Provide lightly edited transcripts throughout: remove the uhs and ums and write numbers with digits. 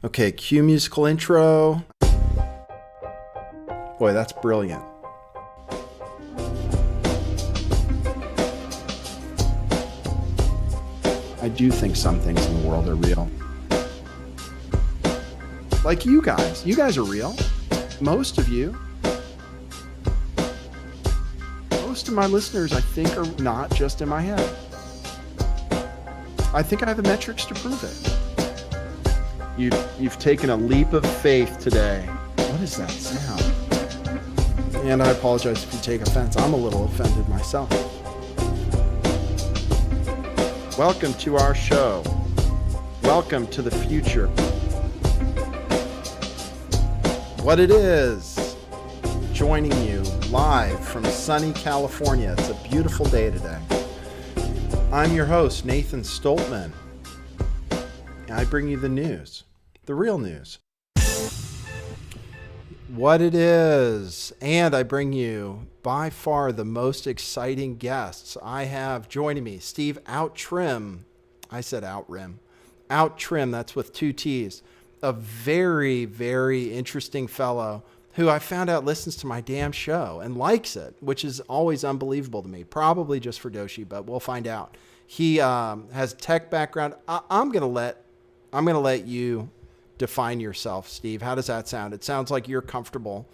Okay, cue musical intro. Boy, that's brilliant. I do think some things in the world are real. Like you guys. You guys are real. Most of you. Most of my listeners, I think, are not just in my head. I think I have the metrics to prove it. You've taken a leap of faith today. What is that sound? And I apologize if you take offense. I'm a little offended myself. Welcome to our show. Welcome to the future. What it is, joining you live from sunny California. It's a beautiful day today. I'm your host, Nathan Stoltman. I bring you the news, the real news. What it is, and I bring you by far the most exciting guests. I have joining me Steve Outtrim. I said Outtrim. Outtrim, that's with two T's. A very, very interesting fellow who I found out listens to my damn show and likes it, which is always unbelievable to me. Probably just for Doshi, but we'll find out. He has tech background. I'm gonna let you define yourself, Steve. How does that sound? It sounds like you're comfortable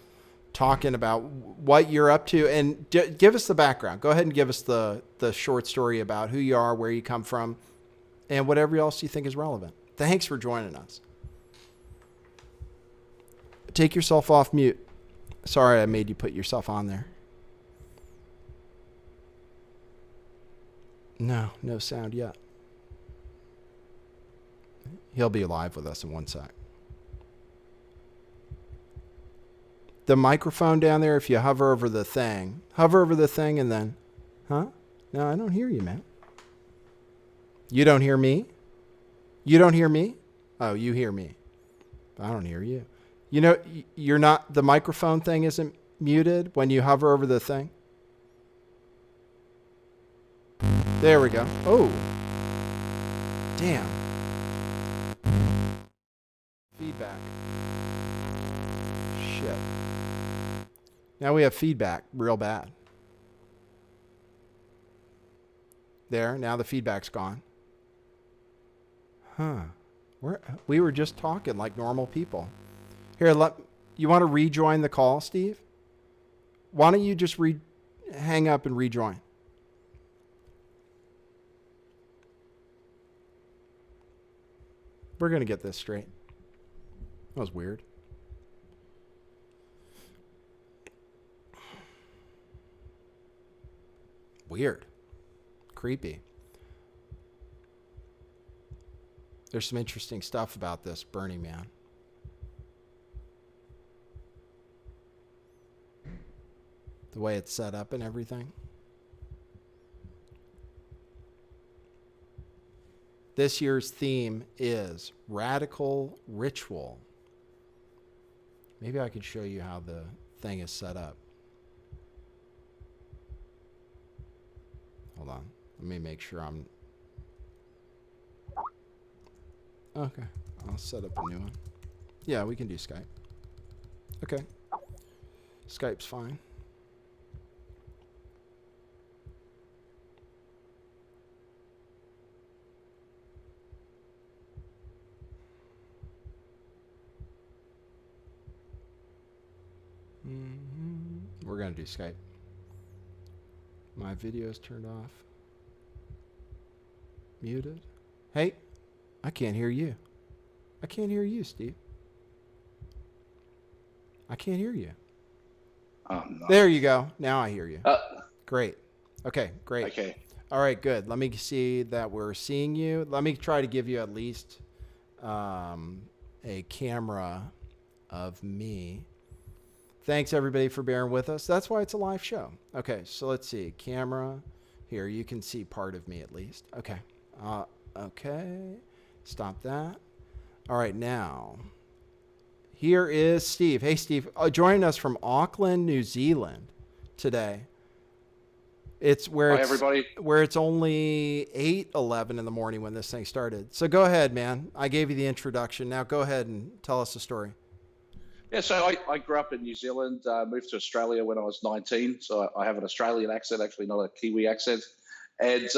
talking about what you're up to, and give us the background. Go ahead and give us the short story about who you are, where you come from, and whatever else you think is relevant. Thanks for joining us. Take yourself off mute. Sorry, I made you put yourself on there. No sound yet. He'll be live with us in one sec. The microphone down there, if you hover over the thing and then, huh? No, I don't hear you, man. You don't hear me? You don't hear me? Oh, you hear me. I don't hear you. You know, you're not, the microphone thing isn't muted when you hover over the thing. There we go. Oh, damn. Feedback. Shit. Now we have feedback real bad. There, now the feedback's gone. Huh. We were just talking like normal people. Here, you want to rejoin the call, Steve? Why don't you just hang up and rejoin? We're going to get this straight. That was weird. Weird. Creepy. There's some interesting stuff about this Burning Man. The way it's set up and everything. This year's theme is Radical Ritual. Maybe I could show you how the thing is set up. Hold on. Let me make sure I'm... Okay. I'll set up a new one. Yeah, we can do Skype. Okay. Skype's fine. We're going to do Skype. My video's turned off. Muted. Hey, I can't hear you. I can't hear you, Steve. I can't hear you. Oh, no. There you go. Now I hear you. Great. Okay, great. Okay. All right, good. Let me see that we're seeing you. Let me try to give you at least a camera of me. Thanks, everybody, for bearing with us. That's why it's a live show. Okay, so let's see. Camera. Here, you can see part of me at least. Okay. Okay. Stop that. All right, now. Here is Steve. Hey, Steve. Joining us from Auckland, New Zealand today. It's Hi, everybody. where it's only 8:11 in the morning when this thing started. So go ahead, man. I gave you the introduction. Now go ahead and tell us the story. Yeah, so I grew up in New Zealand, moved to Australia when I was 19. So I have an Australian accent, actually, not a Kiwi accent. And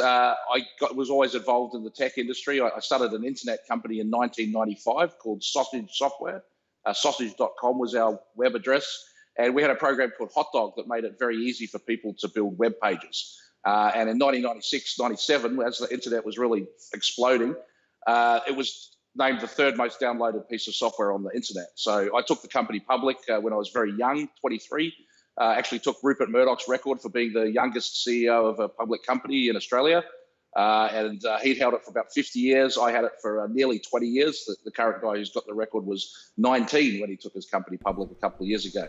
was always involved in the tech industry. I started an internet company in 1995 called Sausage Software. Sausage.com was our web address. And we had a program called Hot Dog that made it very easy for people to build web pages. And in 1996, 97, as the internet was really exploding, it was named the third most downloaded piece of software on the internet. So I took the company public when I was very young, 23. Actually took Rupert Murdoch's record for being the youngest CEO of a public company in Australia. And he'd held it for about 50 years. I had it for nearly 20 years. The current guy who's got the record was 19 when he took his company public a couple of years ago.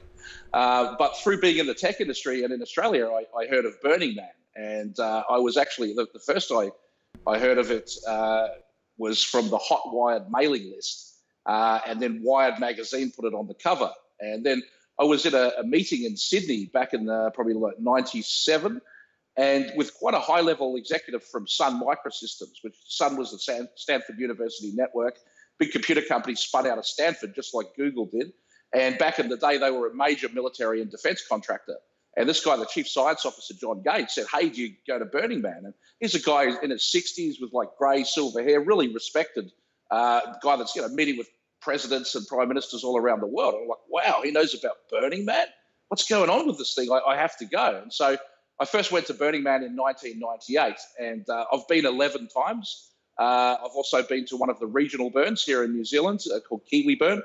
But through being in the tech industry and in Australia, I heard of Burning Man. And I was actually, the first I heard of it was from the Hot Wired mailing list. And then Wired magazine put it on the cover. And then I was at a meeting in Sydney back in probably like 97, and with quite a high-level executive from Sun Microsystems, which Sun was the Stanford University network, big computer company spun out of Stanford, just like Google did. And back in the day, they were a major military and defense contractor. And this guy, the chief science officer, John Gates, said, "Hey, do you go to Burning Man?" And he's a guy in his 60s with like grey, silver hair, really respected guy that's meeting with presidents and prime ministers all around the world. I'm like, wow, he knows about Burning Man? What's going on with this thing? I have to go. And so I first went to Burning Man in 1998, and I've been 11 times. I've also been to one of the regional burns here in New Zealand called Kiwi Burn.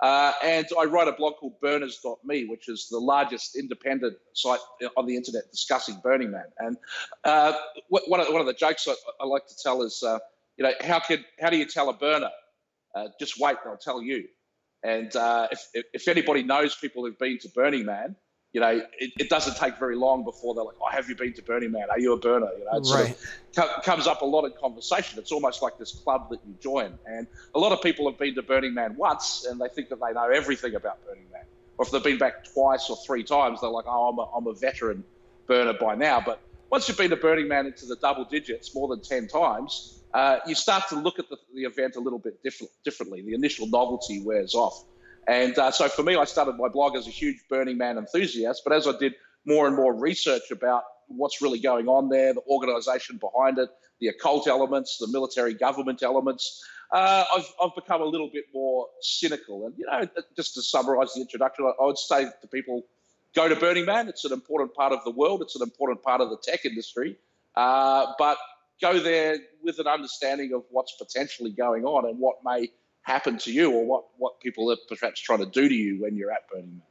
And I write a blog called burners.me, which is the largest independent site on the internet discussing Burning Man. And one of the jokes I like to tell is, how do you tell a burner? Just wait, they'll tell you. And if anybody knows people who've been to Burning Man, it doesn't take very long before they're like, "Oh, have you been to Burning Man? Are you a burner?" It sort of comes up a lot in conversation. It's almost like this club that you join. And a lot of people have been to Burning Man once, and they think that they know everything about Burning Man. Or if they've been back twice or three times, they're like, "Oh, I'm a veteran burner by now." But once you've been to Burning Man into the double digits more than 10 times, you start to look at the event a little bit differently. The initial novelty wears off. And so for me, I started my blog as a huge Burning Man enthusiast, but as I did more and more research about what's really going on there, the organization behind it, the occult elements, the military government elements, I've become a little bit more cynical. And, just to summarize the introduction, I would say to people, go to Burning Man. It's an important part of the world. It's an important part of the tech industry. But go there with an understanding of what's potentially going on and what may happen to you, or what people are perhaps trying to do to you when you're at Burning Man.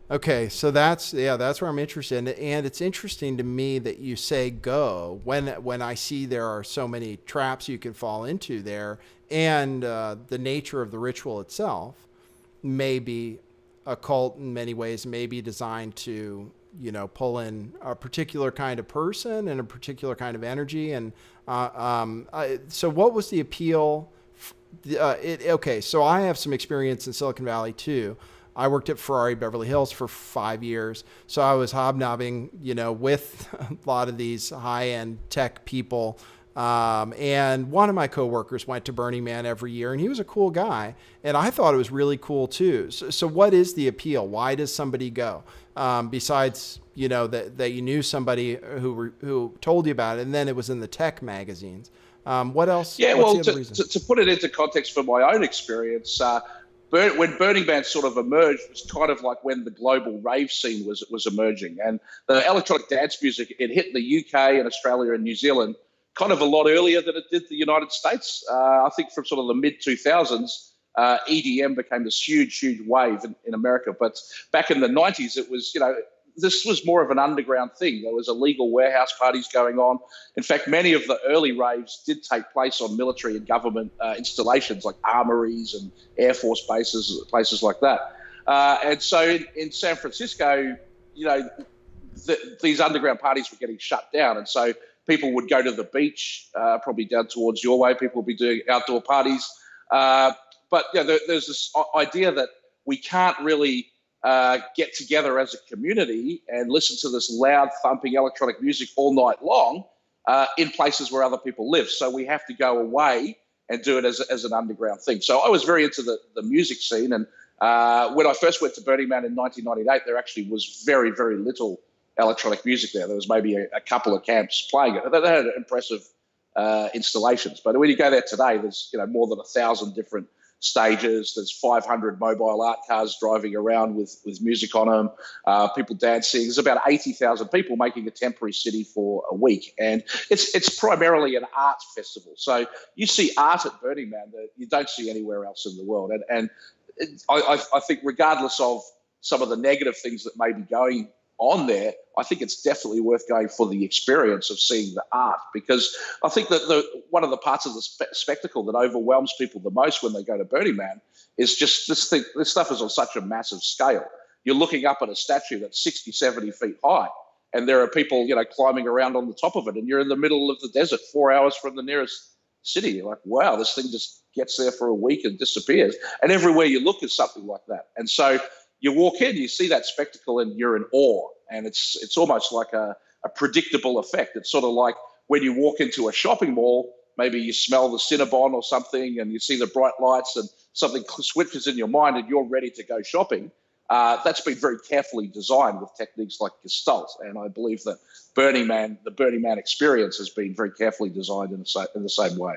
Okay, so that's where I'm interested in. And it's interesting to me that you say go when I see there are so many traps you can fall into there, and the nature of the ritual itself may be occult in many ways, may be designed to pull in a particular kind of person and a particular kind of energy. And so what was the appeal? Okay, so I have some experience in Silicon Valley too. I worked at Ferrari Beverly Hills for 5 years. So I was hobnobbing, with a lot of these high-end tech people. And one of my coworkers went to Burning Man every year, and he was a cool guy. And I thought it was really cool too. So what is the appeal? Why does somebody go? Besides, that you knew somebody who told you about it, and then it was in the tech magazines. What else? Yeah, well, to put it into context for my own experience, when Burning Man sort of emerged, it was kind of like when the global rave scene was emerging. And the electronic dance music, it hit the UK and Australia and New Zealand kind of a lot earlier than it did the United States. I think from sort of the mid-2000s, EDM became this huge wave in America. But back in the 90s, it was, this was more of an underground thing. There was illegal warehouse parties going on. In fact, many of the early raves did take place on military and government installations like armories and Air Force bases, places like that. And so in San Francisco, these underground parties were getting shut down. And so people would go to the beach, probably down towards your way. People would be doing outdoor parties. But there's this idea that we can't really get together as a community and listen to this loud thumping electronic music all night long in places where other people live. So we have to go away and do it as an underground thing. So I was very into the music scene. And when I first went to Burning Man in 1998, there actually was very, very little electronic music there. There was maybe a couple of camps playing it. They had impressive installations. But when you go there today, there's more than 1,000 different stages. There's 500 mobile art cars driving around with music on them, people dancing. There's about 80,000 people making a temporary city for a week. And it's primarily an art festival. So you see art at Burning Man that you don't see anywhere else in the world. And I think regardless of some of the negative things that may be going on there, I think it's definitely worth going for the experience of seeing the art, because I think that one of the parts of the spectacle that overwhelms people the most when they go to Burning Man is just this stuff is on such a massive scale. You're looking up at a statue that's 60, 70 feet high, and there are people, climbing around on the top of it, and you're in the middle of the desert, 4 hours from the nearest city. You're like, wow, this thing just gets there for a week and disappears. And everywhere you look is something like that. And so you walk in, you see that spectacle, and you're in awe. And it's almost like a predictable effect. It's sort of like when you walk into a shopping mall, maybe you smell the Cinnabon or something, and you see the bright lights, and something switches in your mind, and you're ready to go shopping. That's been very carefully designed with techniques like Gestalt. And I believe that the Burning Man experience has been very carefully designed in the same way.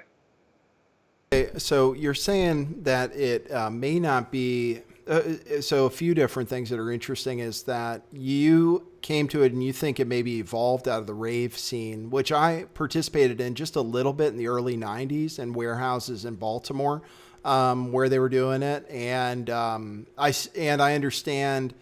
Okay, so you're saying that it may not be... so a few different things that are interesting is that you came to it and you think it maybe evolved out of the rave scene, which I participated in just a little bit in the early 90s in warehouses in Baltimore, where they were doing it. And I understand.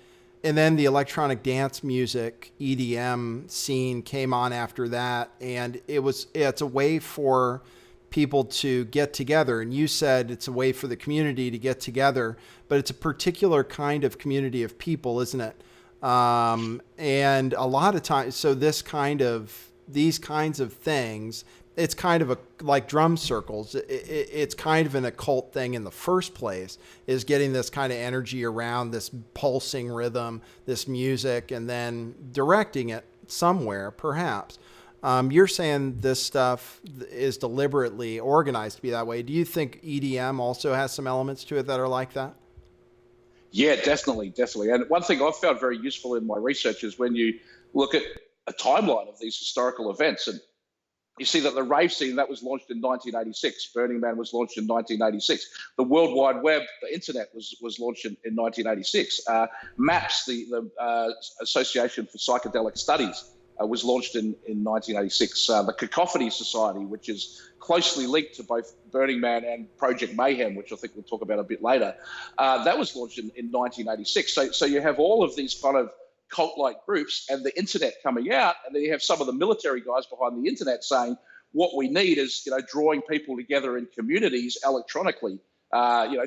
And then the electronic dance music, EDM scene came on after that. And it's a way for people to get together. And you said it's a way for the community to get together, but it's a particular kind of community of people, isn't it? And a lot of times, so these kinds of things, it's kind of like drum circles. It's kind of an occult thing in the first place, is getting this kind of energy around this pulsing rhythm, this music, and then directing it somewhere, perhaps. You're saying this stuff is deliberately organized to be that way. Do you think EDM also has some elements to it that are like that? Yeah, definitely. And one thing I've found very useful in my research is when you look at a timeline of these historical events, and you see that the rave scene, that was launched in 1986. Burning Man was launched in 1986. The World Wide Web, the internet, was launched in 1986. MAPS, the Association for Psychedelic Studies, was launched in 1986. The Cacophony Society, which is closely linked to both Burning Man and Project Mayhem, which I think we'll talk about a bit later, that was launched in 1986. So you have all of these kind of cult-like groups and the internet coming out, and then you have some of the military guys behind the internet saying, what we need is, drawing people together in communities electronically,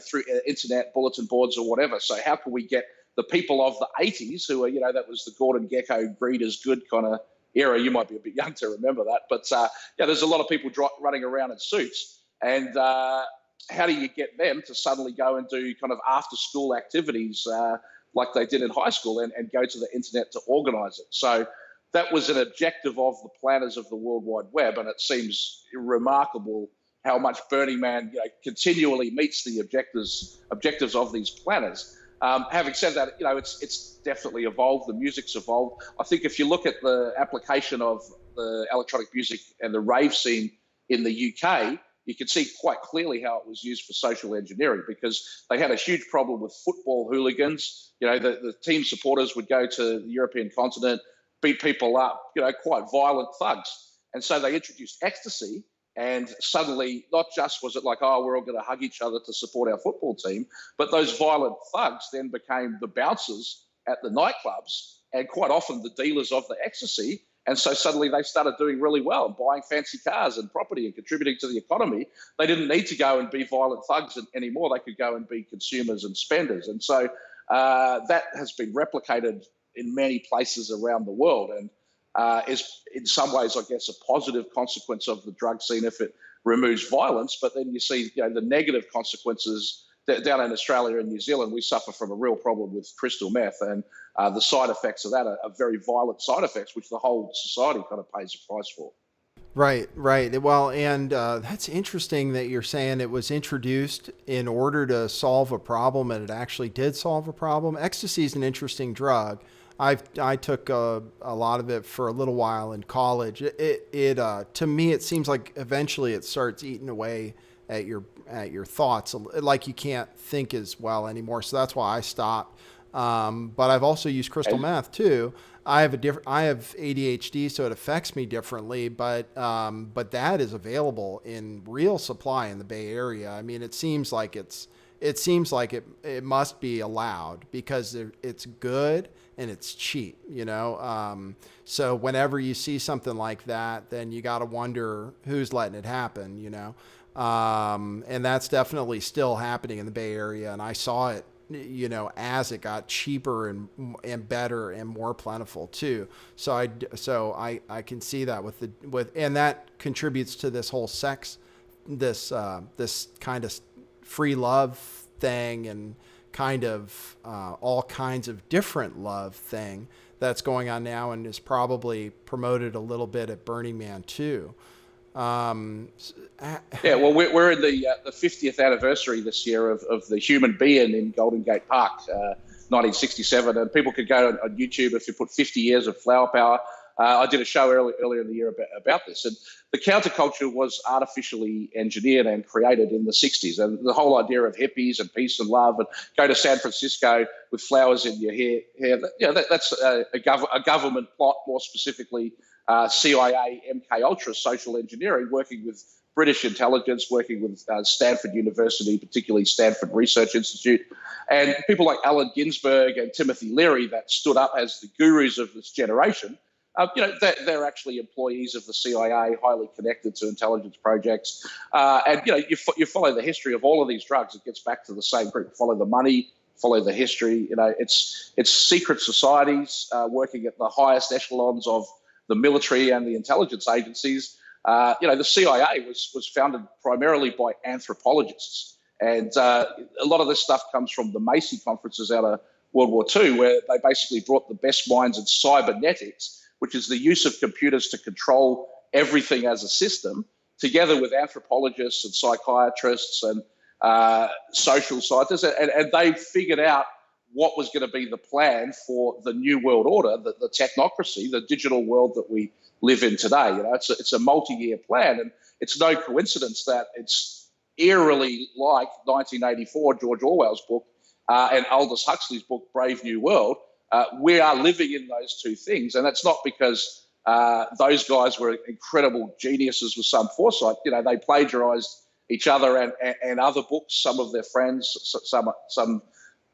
through internet, bulletin boards or whatever. So how can we get the people of the 80s who are, that was the Gordon Gekko, greed is good kind of era. You might be a bit young to remember that. But, there's a lot of people running around in suits. And how do you get them to suddenly go and do kind of after-school activities like they did in high school and go to the internet to organize it? So that was an objective of the planners of the World Wide Web. And it seems remarkable how much Burning Man continually meets the objectives of these planners. Having said that, it's definitely evolved. The music's evolved. I think if you look at the application of the electronic music and the rave scene in the UK, you can see quite clearly how it was used for social engineering, because they had a huge problem with football hooligans. The team supporters would go to the European continent, beat people up, quite violent thugs. And so they introduced ecstasy. And suddenly, not just was it like, oh, we're all going to hug each other to support our football team, but those violent thugs then became the bouncers at the nightclubs and quite often the dealers of the ecstasy. And so suddenly they started doing really well and buying fancy cars and property and contributing to the economy. They didn't need to go and be violent thugs anymore. They could go and be consumers and spenders. And so that has been replicated in many places around the world, and is in some ways, I guess, a positive consequence of the drug scene if it removes violence. But then you see the negative consequences down in Australia and New Zealand, we suffer from a real problem with crystal meth, and the side effects of that are very violent side effects, which the whole society kind of pays a price for. Right, right. Well, and that's interesting that you're saying it was introduced in order to solve a problem, and it actually did solve a problem. Ecstasy is an interesting drug. I took a lot of it for a little while in college. It to me it seems like eventually it starts eating away at your thoughts, like you can't think as well anymore. So that's why I stopped. But I've also used crystal meth too. I have ADHD, so it affects me differently. But that is available in real supply in the Bay Area. I mean, it seems like it must be allowed because it's good and it's cheap, you know? So whenever you see something like that, then you got to wonder who's letting it happen, you know? And that's definitely still happening in the Bay Area. And I saw it, you know, as it got cheaper and better and more plentiful too. So I can see that and that contributes to this whole this kind of free love thing and kind of all kinds of different love thing that's going on now and is probably promoted a little bit at Burning Man too. Yeah, well, we're in the 50th anniversary this year of the human being in Golden Gate Park, 1967, and people could go on YouTube if you put 50 years of flower power. I did a show earlier in the year about this, and the counterculture was artificially engineered and created in the 60s, and the whole idea of hippies and peace and love and go to San Francisco with flowers in your hair, you know, that's a government plot, more specifically CIA, MK Ultra social engineering, working with British intelligence, working with Stanford University, particularly Stanford Research Institute, and people like Allen Ginsberg and Timothy Leary that stood up as the gurus of this generation. You know, they're actually employees of the CIA, highly connected to intelligence projects. And, you know, you follow the history of all of these drugs. It gets back to the same group. Follow the money, follow the history. You know, it's secret societies working at the highest echelons of the military and the intelligence agencies. You know, the CIA was founded primarily by anthropologists. And a lot of this stuff comes from the Macy conferences out of World War II, where they basically brought the best minds in cybernetics, which is the use of computers to control everything as a system, together with anthropologists and psychiatrists and social scientists. And they figured out what was going to be the plan for the new world order, the technocracy, the digital world that we live in today. You know, it's a multi-year plan, and it's no coincidence that it's eerily like 1984, George Orwell's book, and Aldous Huxley's book, Brave New World. We are living in those two things, and that's not because those guys were incredible geniuses with some foresight. You know, they plagiarized each other and other books, some of their friends, some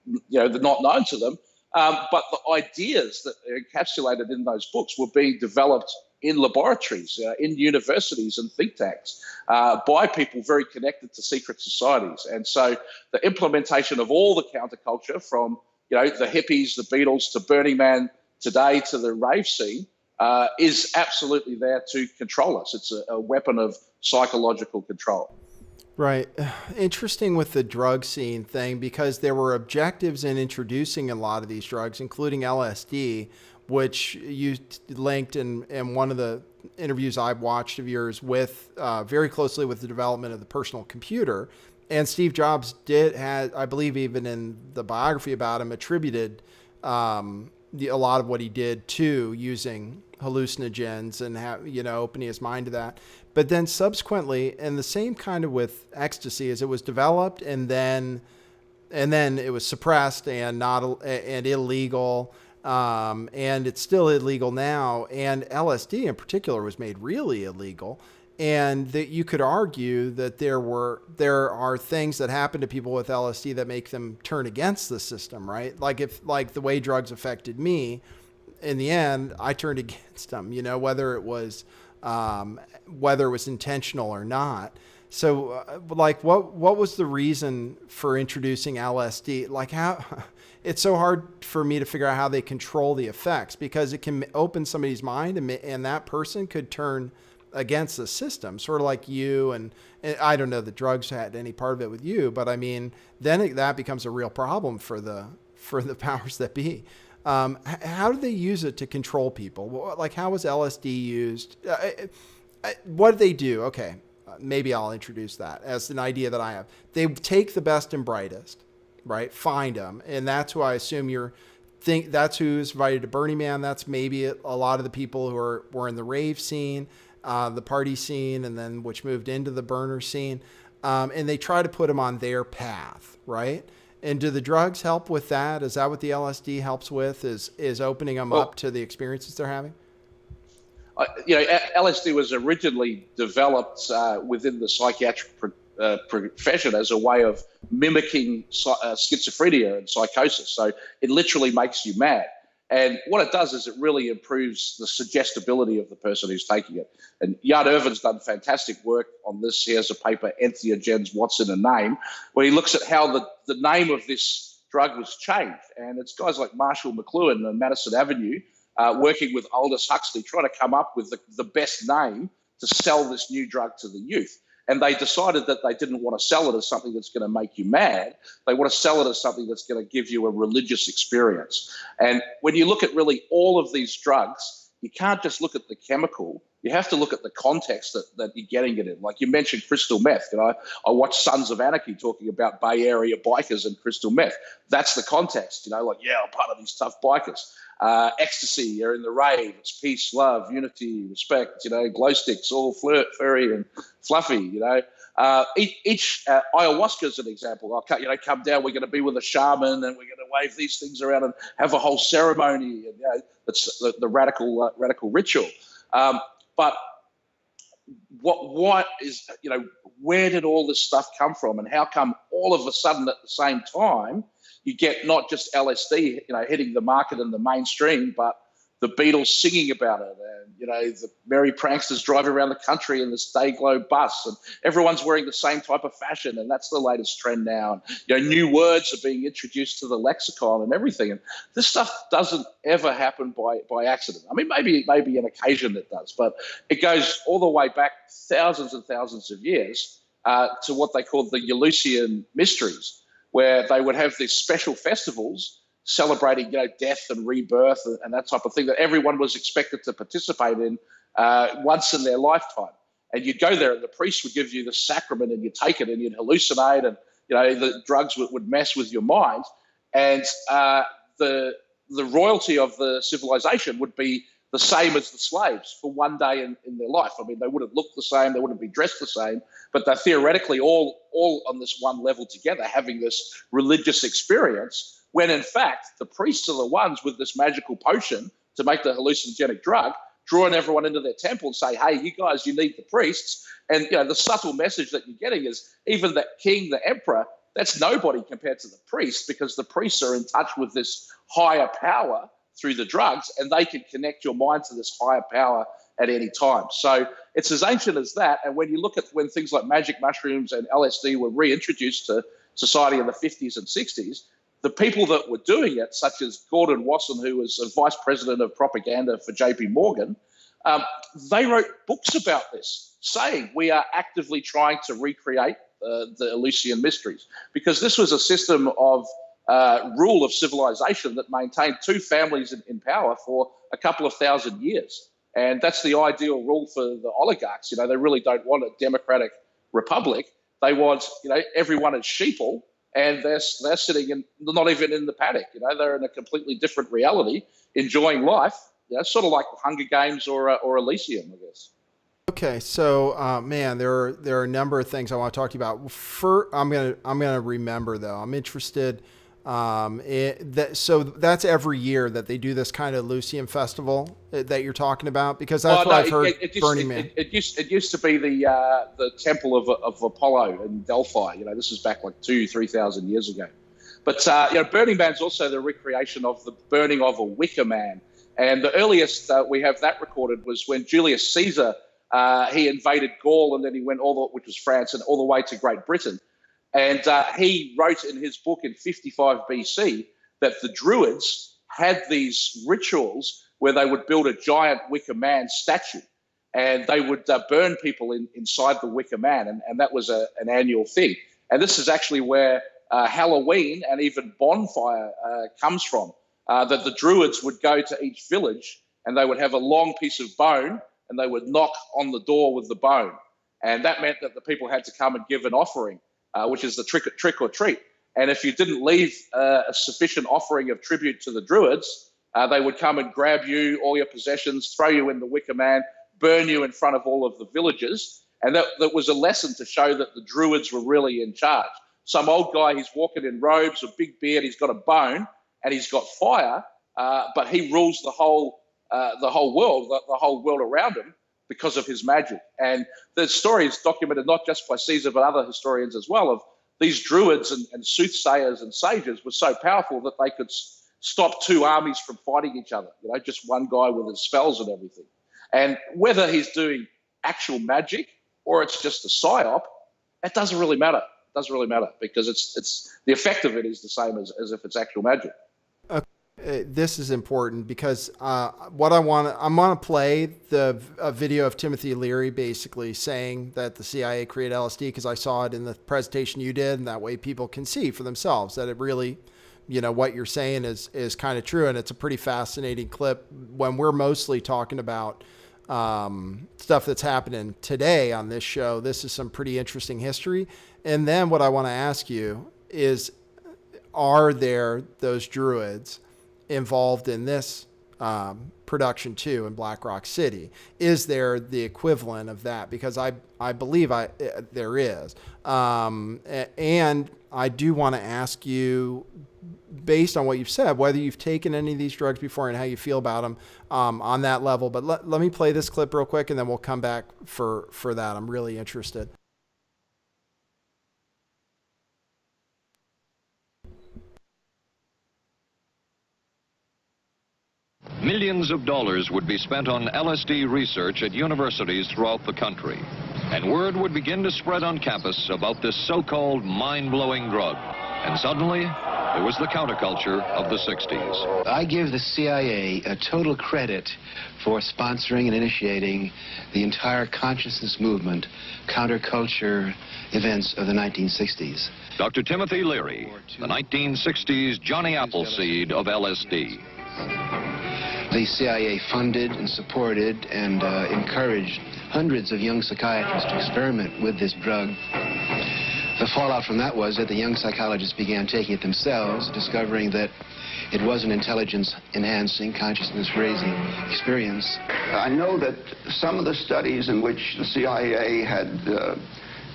you know, they're not known to them. But the ideas that are encapsulated in those books were being developed in laboratories, in universities and think tanks by people very connected to secret societies. And so the implementation of all the counterculture from, you know, the hippies, the Beatles, to Burning Man today, to the rave scene, is absolutely there to control us. It's a weapon of psychological control. Right. Interesting with the drug scene thing, because there were objectives in introducing a lot of these drugs, including LSD, which you linked in one of the interviews I watched of yours with very closely with the development of the personal computer. And Steve Jobs had, I believe, even in the biography about him, attributed a lot of what he did to using hallucinogens and you know, opening his mind to that. But then subsequently, and the same kind of with ecstasy, as it was developed and then it was suppressed and illegal, and it's still illegal now. And LSD in particular was made really illegal. And that you could argue that there are things that happen to people with LSD that make them turn against the system, right? Like the way drugs affected me, in the end, I turned against them, you know, whether it was intentional or not. So like, what was the reason for introducing LSD? Like, how it's so hard for me to figure out how they control the effects, because it can open somebody's mind and that person could turn against the system, sort of like you. And I don't know that drugs had any part of it with you, but I mean, then that becomes a real problem for the powers that be. How do they use it to control people? Like, how was LSD used? What do they do? Okay, maybe I'll introduce that as an idea that I have. They take the best and brightest, right? Find them, and that's who I assume that's who's invited to Burning Man. That's maybe a lot of the people who were in the rave scene, the party scene, and then which moved into the burner scene, and they try to put them on their path, right? And do the drugs help with that? Is that what the LSD helps with? Is opening them up to the experiences they're having? LSD was originally developed within the psychiatric profession as a way of mimicking schizophrenia and psychosis. So it literally makes you mad. And what it does is it really improves the suggestibility of the person who's taking it. And Yard Irvin's done fantastic work on this. He has a paper, Entheogens, What's in a Name, where he looks at how the name of this drug was changed. And it's guys like Marshall McLuhan and Madison Avenue working with Aldous Huxley, trying to come up with the best name to sell this new drug to the youth. And they decided that they didn't want to sell it as something that's going to make you mad. They want to sell it as something that's going to give you a religious experience. And when you look at really all of these drugs, you can't just look at the chemical. You have to look at the context that you're getting it in. Like you mentioned crystal meth. I watched Sons of Anarchy talking about Bay Area bikers and crystal meth. That's the context, I'm part of these tough bikers. Ecstasy, you're in the rave. It's peace, love, unity, respect, glow sticks, all furry and fluffy, Each ayahuasca is an example. I'll come down, we're going to be with a shaman and we're going to wave these things around and have a whole ceremony. And, it's the radical ritual. But what is, where did all this stuff come from, and how come all of a sudden at the same time you get not just LSD, hitting the market and the mainstream, but the Beatles singing about it, and the merry pranksters driving around the country in this Dayglow bus, and everyone's wearing the same type of fashion, and that's the latest trend now. And new words are being introduced to the lexicon and everything. And this stuff doesn't ever happen by accident. I mean, maybe an occasion it does, but it goes all the way back thousands and thousands of years to what they called the Eleusinian mysteries, where they would have these special festivals celebrating, death and rebirth and that type of thing that everyone was expected to participate in once in their lifetime. And you'd go there and the priest would give you the sacrament and you'd take it and you'd hallucinate, and, the drugs would mess with your mind. And the royalty of the civilization would be the same as the slaves for one day in their life. I mean, they wouldn't look the same, they wouldn't be dressed the same, but they're theoretically all on this one level together, having this religious experience, when in fact the priests are the ones with this magical potion to make the hallucinogenic drug, drawing everyone into their temple and say, hey, you guys, you need the priests. And the subtle message that you're getting is even the king, the emperor, that's nobody compared to the priest, because the priests are in touch with this higher power through the drugs, and they can connect your mind to this higher power at any time. So it's as ancient as that. And when you look at when things like magic mushrooms and LSD were reintroduced to society in the 50s and 60s, the people that were doing it, such as Gordon Wasson, who was a vice president of propaganda for JP Morgan, they wrote books about this, saying we are actively trying to recreate the Eleusinian mysteries, because this was a system of rule of civilization that maintained two families in power for a couple of thousand years. And that's the ideal rule for the oligarchs. They really don't want a democratic republic. They want, everyone is sheeple, and they're sitting in, not even in the paddock. They're in a completely different reality, enjoying life. Sort of like Hunger Games or Elysium, I guess. Okay, so man, there are a number of things I want to talk to you about. I'm gonna remember though. I'm interested. So that's every year that they do this kind of Elysium festival that you're talking about, because that's what I've heard. Burning Man. It used to be the temple of Apollo in Delphi. This is back like 2,000-3,000 years ago. But Burning Man's also the recreation of the burning of a wicker man. And the earliest we have that recorded was when Julius Caesar, he invaded Gaul, and then he went which was France, and all the way to Great Britain. And he wrote in his book in 55 BC that the Druids had these rituals where they would build a giant wicker man statue. and they would burn people inside the Wicker Man, and that was an annual thing. And this is actually where Halloween and even bonfire comes from, that the Druids would go to each village and they would have a long piece of bone and they would knock on the door with the bone. And that meant that the people had to come and give an offering, which is the trick or treat. And if you didn't leave a sufficient offering of tribute to the Druids, they would come and grab you, all your possessions, throw you in the Wicker Man, burn you in front of all of the villagers. And that was a lesson to show that the Druids were really in charge. Some old guy, he's walking in robes, a big beard, he's got a bone, and he's got fire, but he rules the whole world, the whole world around him because of his magic. And the story is documented not just by Caesar, but other historians as well, of these Druids and soothsayers and sages were so powerful that they could stop two armies from fighting each other, just one guy with his spells and everything. And whether he's doing actual magic or it's just a psyop, it doesn't really matter. It doesn't really matter because it's the effect of it is the same as if it's actual magic. This is important because I'm going to play a video of Timothy Leary basically saying that the CIA created LSD because I saw it in the presentation you did, and that way people can see for themselves that it really, what you're saying is kind of true. And it's a pretty fascinating clip when we're mostly talking about stuff that's happening today on this show. This is some pretty interesting history. And then what I want to ask you is, are there those Druids involved in this production too in Black Rock City? Is there the equivalent of that? Because I believe there is. And I do want to ask you, based on what you've said, whether you've taken any of these drugs before and how you feel about them on that level. But let me play this clip real quick and then we'll come back for that. I'm really interested. Millions of dollars would be spent on LSD research at universities throughout the country. And word would begin to spread on campus about this so-called mind-blowing drug. And suddenly, it was the counterculture of the 60s. I give the CIA a total credit for sponsoring and initiating the entire consciousness movement, counterculture events of the 1960s. Dr. Timothy Leary, the 1960s Johnny Appleseed of LSD. The CIA funded and supported and encouraged hundreds of young psychiatrists to experiment with this drug. The fallout from that was that the young psychologists began taking it themselves, discovering that it was an intelligence-enhancing, consciousness-raising experience. I know that some of the studies in which the CIA had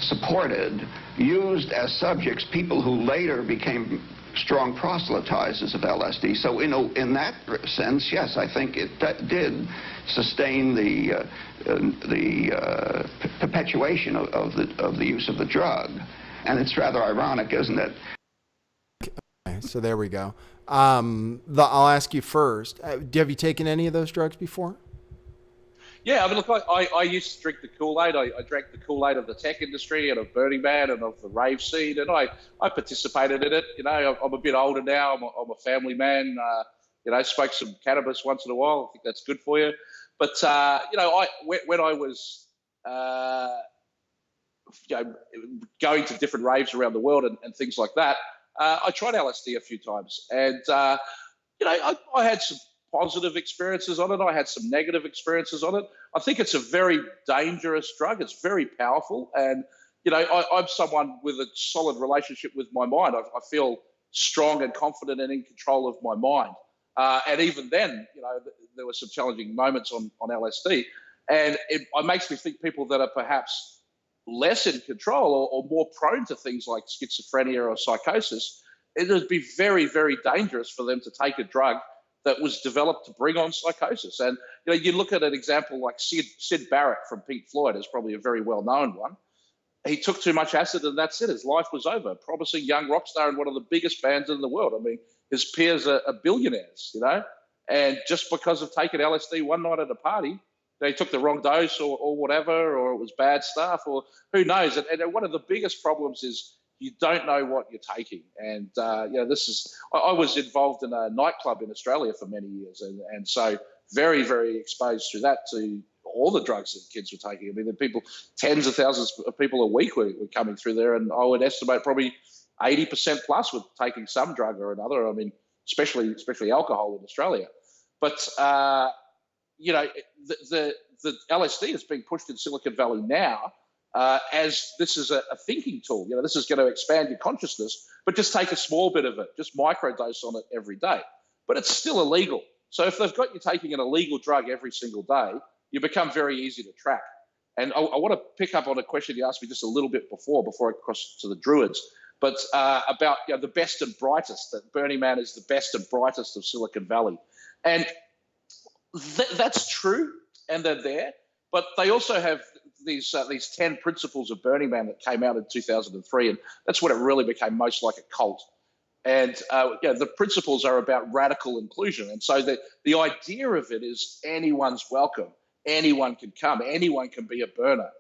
supported used as subjects people who later became strong proselytizers of LSD. So, in that sense, yes, I think it did sustain the perpetuation of the use of the drug. And it's rather ironic, isn't it? Okay, so there we go. I'll ask you first. Have you taken any of those drugs before? Yeah, I mean, look, I used to drink the Kool-Aid. I drank the Kool-Aid of the tech industry and of Burning Man and of the rave scene, and I participated in it. I'm a bit older now. I'm a family man. Smoke some cannabis once in a while. I think that's good for you. But when I was going to different raves around the world and things like that, I tried LSD a few times, and I had some positive experiences on it. I had some negative experiences on it. I think it's a very dangerous drug. It's very powerful. And, I'm someone with a solid relationship with my mind. I feel strong and confident and in control of my mind. And even then, there were some challenging moments on LSD. And it makes me think people that are perhaps less in control or more prone to things like schizophrenia or psychosis, it would be very, very dangerous for them to take a drug that was developed to bring on psychosis. And you look at an example like Sid Barrett from Pink Floyd is probably a very well-known one. He took too much acid and that's it. His life was over. Promising young rock star in one of the biggest bands in the world. I mean, his peers are billionaires, and just because of taking LSD one night at a party, they took the wrong dose or whatever, or it was bad stuff, or who knows. And one of the biggest problems is you don't know what you're taking. And, I was involved in a nightclub in Australia for many years. And so very, very exposed through that to all the drugs that kids were taking. I mean, the people, tens of thousands of people a week were coming through there, and I would estimate probably 80% plus were taking some drug or another. I mean, especially alcohol in Australia. But you know, the LSD is being pushed in Silicon Valley now as this is a thinking tool. You know, this is going to expand your consciousness, but just take a small bit of it, just microdose on it every day. But it's still illegal. So if they've got you taking an illegal drug every single day, you become very easy to track. And I want to pick up on a question you asked me just a little bit before I cross to the Druids, but about the best and brightest, that Burning Man is the best and brightest of Silicon Valley. And that's true, and they're there, but they also have these 10 principles of Burning Man that came out in 2003, and that's when it really became most like a cult. And the principles are about radical inclusion, and so the idea of it is anyone's welcome, anyone can come, anyone can be a burner,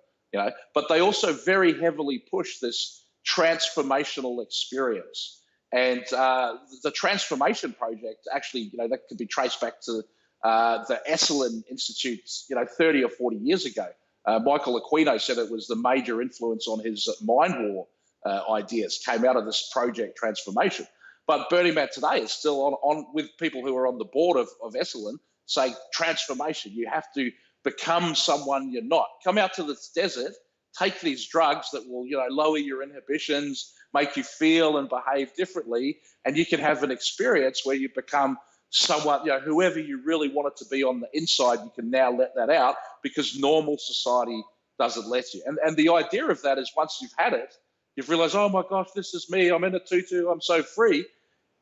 But they also very heavily push this transformational experience, and the transformation project actually, that could be traced back to the Esalen Institute, 30 or 40 years ago. Michael Aquino said it was the major influence on his mind war ideas came out of this project transformation. But Burning Man today is still on with people who are on the board of Esalen saying transformation. You have to become someone you're not. Come out to this desert, take these drugs that will, lower your inhibitions, make you feel and behave differently, and you can have an experience where you become someone, whoever you really wanted to be on the inside. You can now let that out because normal society doesn't let you. And the idea of that is once you've had it, you've realized, oh my gosh, this is me. I'm in a tutu. I'm so free.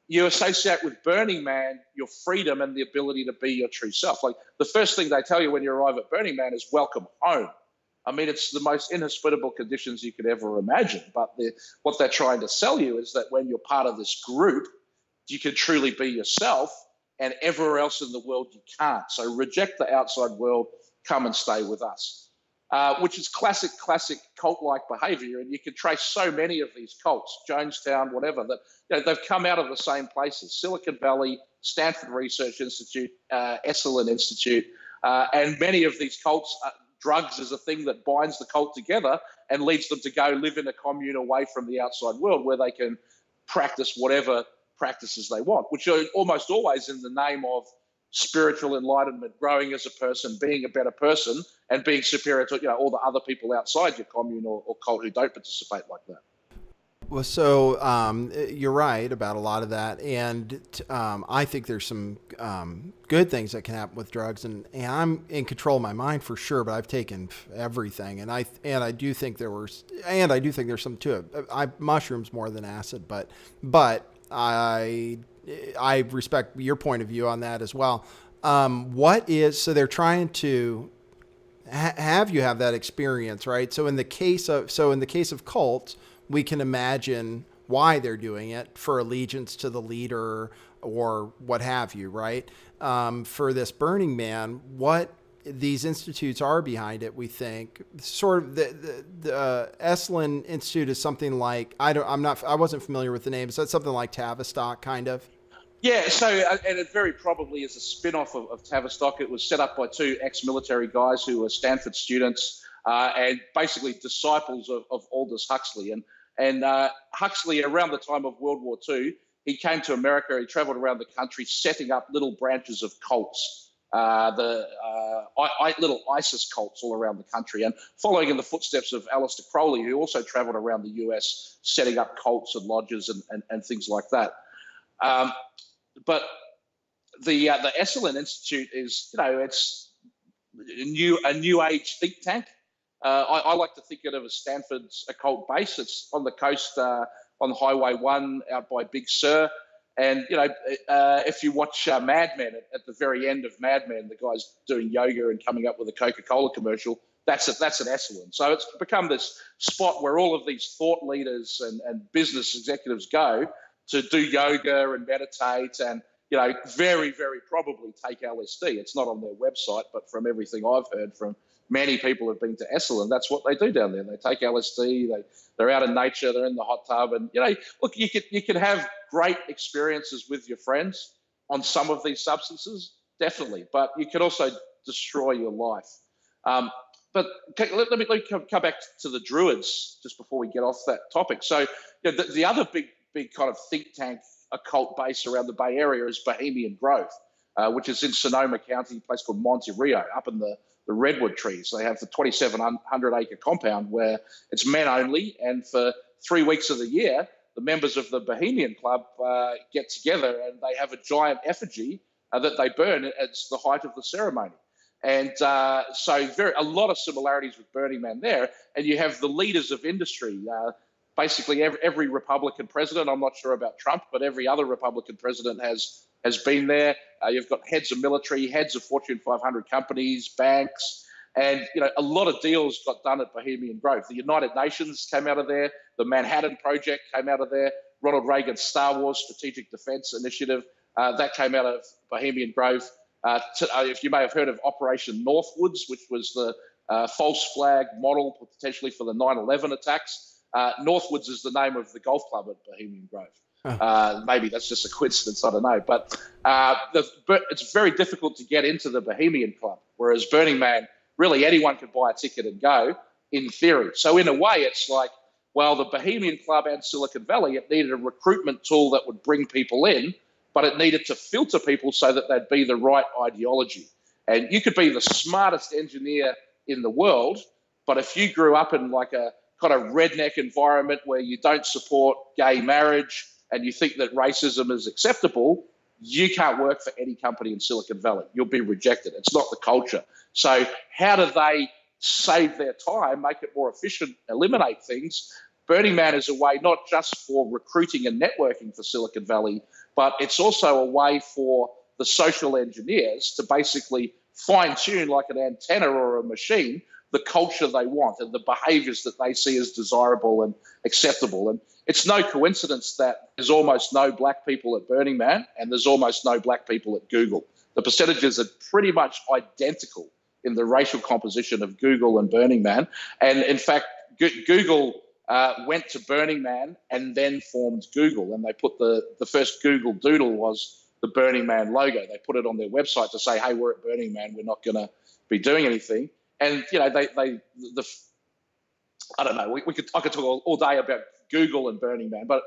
You associate with Burning Man your freedom and the ability to be your true self. Like the first thing they tell you when you arrive at Burning Man is welcome home. I mean, it's the most inhospitable conditions you could ever imagine. But what they're trying to sell you is that when you're part of this group, you can truly be yourself, and everywhere else in the world you can't. So reject the outside world, come and stay with us, which is classic cult-like behavior. And you can trace so many of these cults, Jonestown, whatever, that they've come out of the same places: Silicon Valley, Stanford Research Institute, Esalen Institute, and many of these cults, drugs is a thing that binds the cult together and leads them to go live in a commune away from the outside world where they can practice whatever practices they want, which are almost always in the name of spiritual enlightenment, growing as a person, being a better person, and being superior to all the other people outside your commune or cult who don't participate like that. Well, so you're right about a lot of that, and I think there's some good things that can happen with drugs, and I'm in control of my mind for sure. But I've taken everything, and I do think there's some to it. Mushrooms more than acid, but I respect your point of view on that as well. So they're trying to have you have that experience, right? So in the case of cults, we can imagine why they're doing it, for allegiance to the leader or what have you, right? For this Burning Man, what these institutes are behind it, we think, sort of the Esalen Institute is something like, I wasn't familiar with the name. So it's something like Tavistock, kind of. Yeah, so, and it very probably is a spin-off of Tavistock. It was set up by two ex-military guys who were Stanford students and basically disciples of Aldous Huxley. And Huxley, around the time of World War II, he came to America. He traveled around the country setting up little branches of cults, little ISIS cults all around the country, and following in the footsteps of Aleister Crowley, who also traveled around the US setting up cults and lodges and things like that. But the Esalen Institute is, it's a new age think tank. I like to think of it as Stanford's occult base. It's on the coast on Highway 1 out by Big Sur. And, if you watch Mad Men, at the very end of Mad Men, the guy's doing yoga and coming up with a Coca-Cola commercial. That's an Esalen. So it's become this spot where all of these thought leaders and business executives go to do yoga and meditate and, very, very probably take LSD. It's not on their website, but from everything I've heard from many people who've been to Esalen, that's what they do down there. They take LSD, they're out in nature, they're in the hot tub, and look, you can have great experiences with your friends on some of these substances, definitely, but you can also destroy your life. But let me come back to the Druids just before we get off that topic. So the other big kind of think tank occult base around the Bay Area is Bohemian Grove, which is in Sonoma County, a place called Monte Rio, up in the redwood trees. They have the 2,700-acre compound where it's men only, and for 3 weeks of the year, the members of the Bohemian Club get together and they have a giant effigy that they burn at the height of the ceremony. And so a lot of similarities with Burning Man there. And you have the leaders of industry. Basically, every Republican president, I'm not sure about Trump, but every other Republican president has been there. You've got heads of military, heads of Fortune 500 companies, banks, and a lot of deals got done at Bohemian Grove. The United Nations came out of there. The Manhattan Project came out of there. Ronald Reagan's Star Wars Strategic Defense Initiative, that came out of Bohemian Grove. If you may have heard of Operation Northwoods, which was the false flag model potentially for the 9/11 attacks. Northwoods is the name of the golf club at Bohemian Grove. Maybe that's just a coincidence, I don't know. But it's very difficult to get into the Bohemian Club, whereas Burning Man, really anyone could buy a ticket and go, in theory. So in a way, it's like, well, the Bohemian Club and Silicon Valley, it needed a recruitment tool that would bring people in, but it needed to filter people so that they'd be the right ideology. And you could be the smartest engineer in the world, but if you grew up in like a kind of redneck environment where you don't support gay marriage and you think that racism is acceptable, you can't work for any company in Silicon Valley. You'll be rejected. It's not the culture. So how do they save their time, make it more efficient, eliminate things? Burning Man is a way not just for recruiting and networking for Silicon Valley, but it's also a way for the social engineers to basically fine-tune, like an antenna or a machine, the culture they want and the behaviors that they see as desirable and acceptable. And it's no coincidence that there's almost no black people at Burning Man and there's almost no black people at Google. The percentages are pretty much identical in the racial composition of Google and Burning Man. And in fact, Google went to Burning Man and then formed Google, and they put the first Google Doodle was the Burning Man logo. They put it on their website to say, hey, we're at Burning Man, we're not going to be doing anything. And I don't know, I could talk all day about Google and Burning Man, but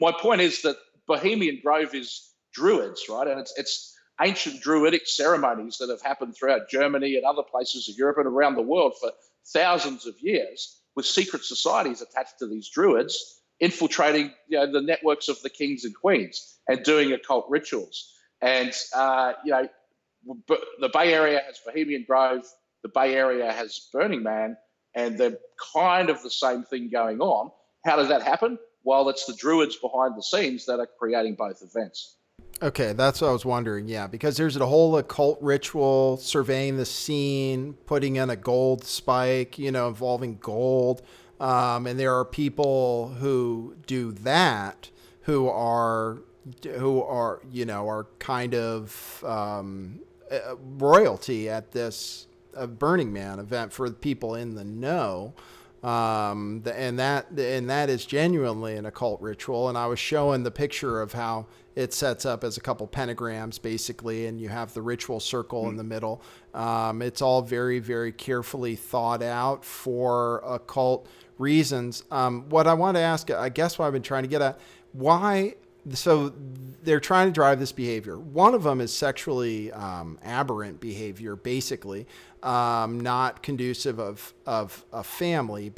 my point is that Bohemian Grove is Druids, right? And it's ancient Druidic ceremonies that have happened throughout Germany and other places of Europe and around the world for thousands of years, with secret societies attached to these Druids infiltrating the networks of the kings and queens and doing occult rituals. And the Bay Area has Bohemian Grove, the Bay Area has Burning Man, and they're kind of the same thing going on. How does that happen? Well, it's the Druids behind the scenes that are creating both events. Okay, that's what I was wondering. Yeah, because there's a whole occult ritual, surveying the scene, putting in a gold spike, involving gold. And there are people who do that who are kind of royalty at this Burning Man event for the people in the know. And that is genuinely an occult ritual. And I was showing the picture of how it sets up as a couple pentagrams basically, and you have the ritual circle in the middle. It's all very, very carefully thought out for occult reasons. What I want to ask, I guess what I've been trying to get at, why, so they're trying to drive this behavior. One of them is sexually aberrant behavior, basically, not conducive of a family.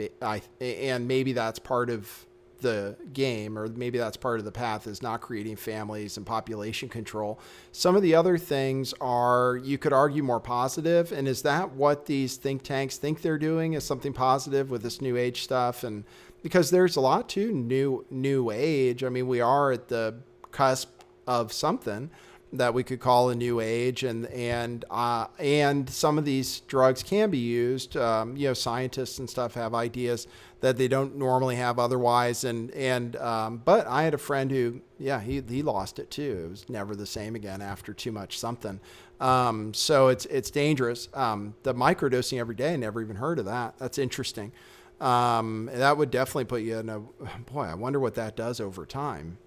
And maybe that's part of the game, or maybe that's part of the path, is not creating families and population control. Some of the other things are, you could argue, more positive. And is that what these think tanks think they're doing, is something positive with this new age stuff? And because there's a lot to new age. I mean, we are at the cusp of something that we could call a new age, and some of these drugs can be used. Scientists and stuff have ideas that they don't normally have otherwise. But I had a friend who, he lost it too. It was never the same again after too much something. So it's dangerous. The microdosing every day, I never even heard of that. That's interesting. That would definitely put you in I wonder what that does over time.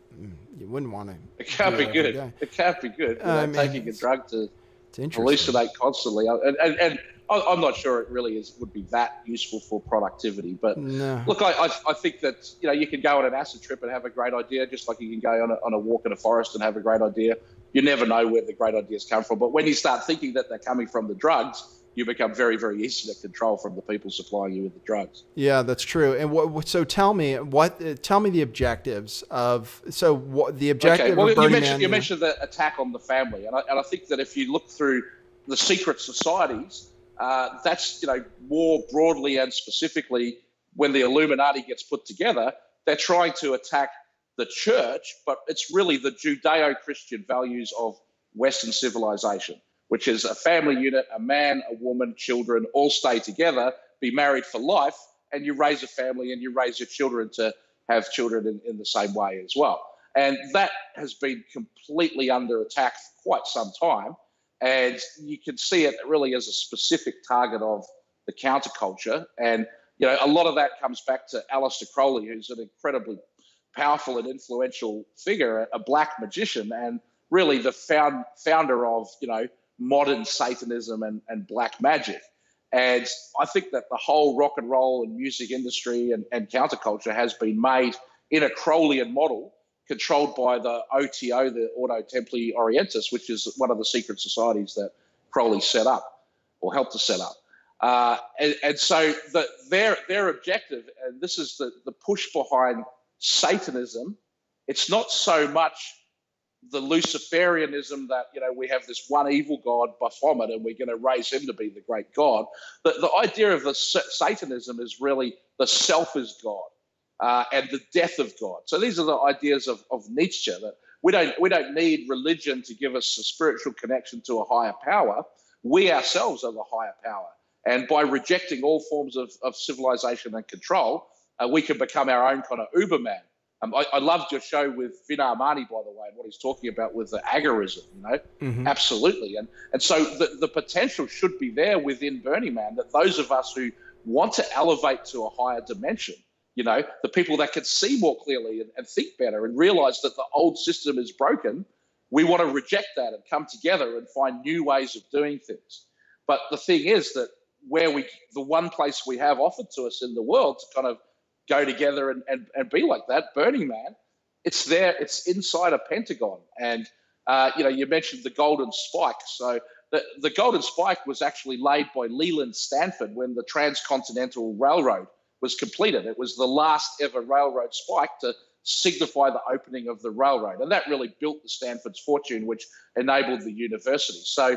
You wouldn't want to. It can't be good. It can't be good. Taking a drug to hallucinate constantly. And I'm not sure it really would be that useful for productivity. But No. look, I think that, you can go on an acid trip and have a great idea, just like you can go on a walk in a forest and have a great idea. You never know where the great ideas come from. But when you start thinking that they're coming from the drugs, you become very, very easy to control from the people supplying you with the drugs. Yeah, that's true. And so tell me the objectives of, the objective Okay, well, of Burning Man. you mentioned the attack on the family. And I think that if you look through the secret societies, that's, more broadly and specifically when the Illuminati gets put together, they're trying to attack the church, but it's really the Judeo-Christian values of Western civilization, which is a family unit, a man, a woman, children, all stay together, be married for life, and you raise a family and you raise your children to have children in the same way as well. And that has been completely under attack for quite some time. And you can see it really as a specific target of the counterculture. And, a lot of that comes back to Aleister Crowley, who's an incredibly powerful and influential figure, a black magician, and really the founder of, modern Satanism and black magic. And I think that the whole rock and roll and music industry and counterculture has been made in a Crowleyan model, controlled by the OTO, the Ordo Templi Orientis, which is one of the secret societies that Crowley set up or helped to set up. And so their objective, and this is the push behind Satanism, it's not so much the Luciferianism that, we have this one evil god, Baphomet, and we're going to raise him to be the great god. The idea of the Satanism is really the self is God and the death of God. So these are the ideas of Nietzsche, that we don't need religion to give us a spiritual connection to a higher power. We ourselves are the higher power. And by rejecting all forms of civilization and control, we can become our own kind of Uberman. I loved your show with Vin Armani, by the way, and what he's talking about with the agorism, Mm-hmm. Absolutely. And so the potential should be there within Burning Man, that those of us who want to elevate to a higher dimension, the people that can see more clearly and think better and realize that the old system is broken, we want to reject that and come together and find new ways of doing things. But the thing is that the one place we have offered to us in the world to kind of go together and be like that, Burning Man, it's there, it's inside a Pentagon. And, you mentioned the Golden Spike. So the Golden Spike was actually laid by Leland Stanford when the Transcontinental Railroad was completed. It was the last ever railroad spike to signify the opening of the railroad. And that really built the Stanford's fortune, which enabled the university. So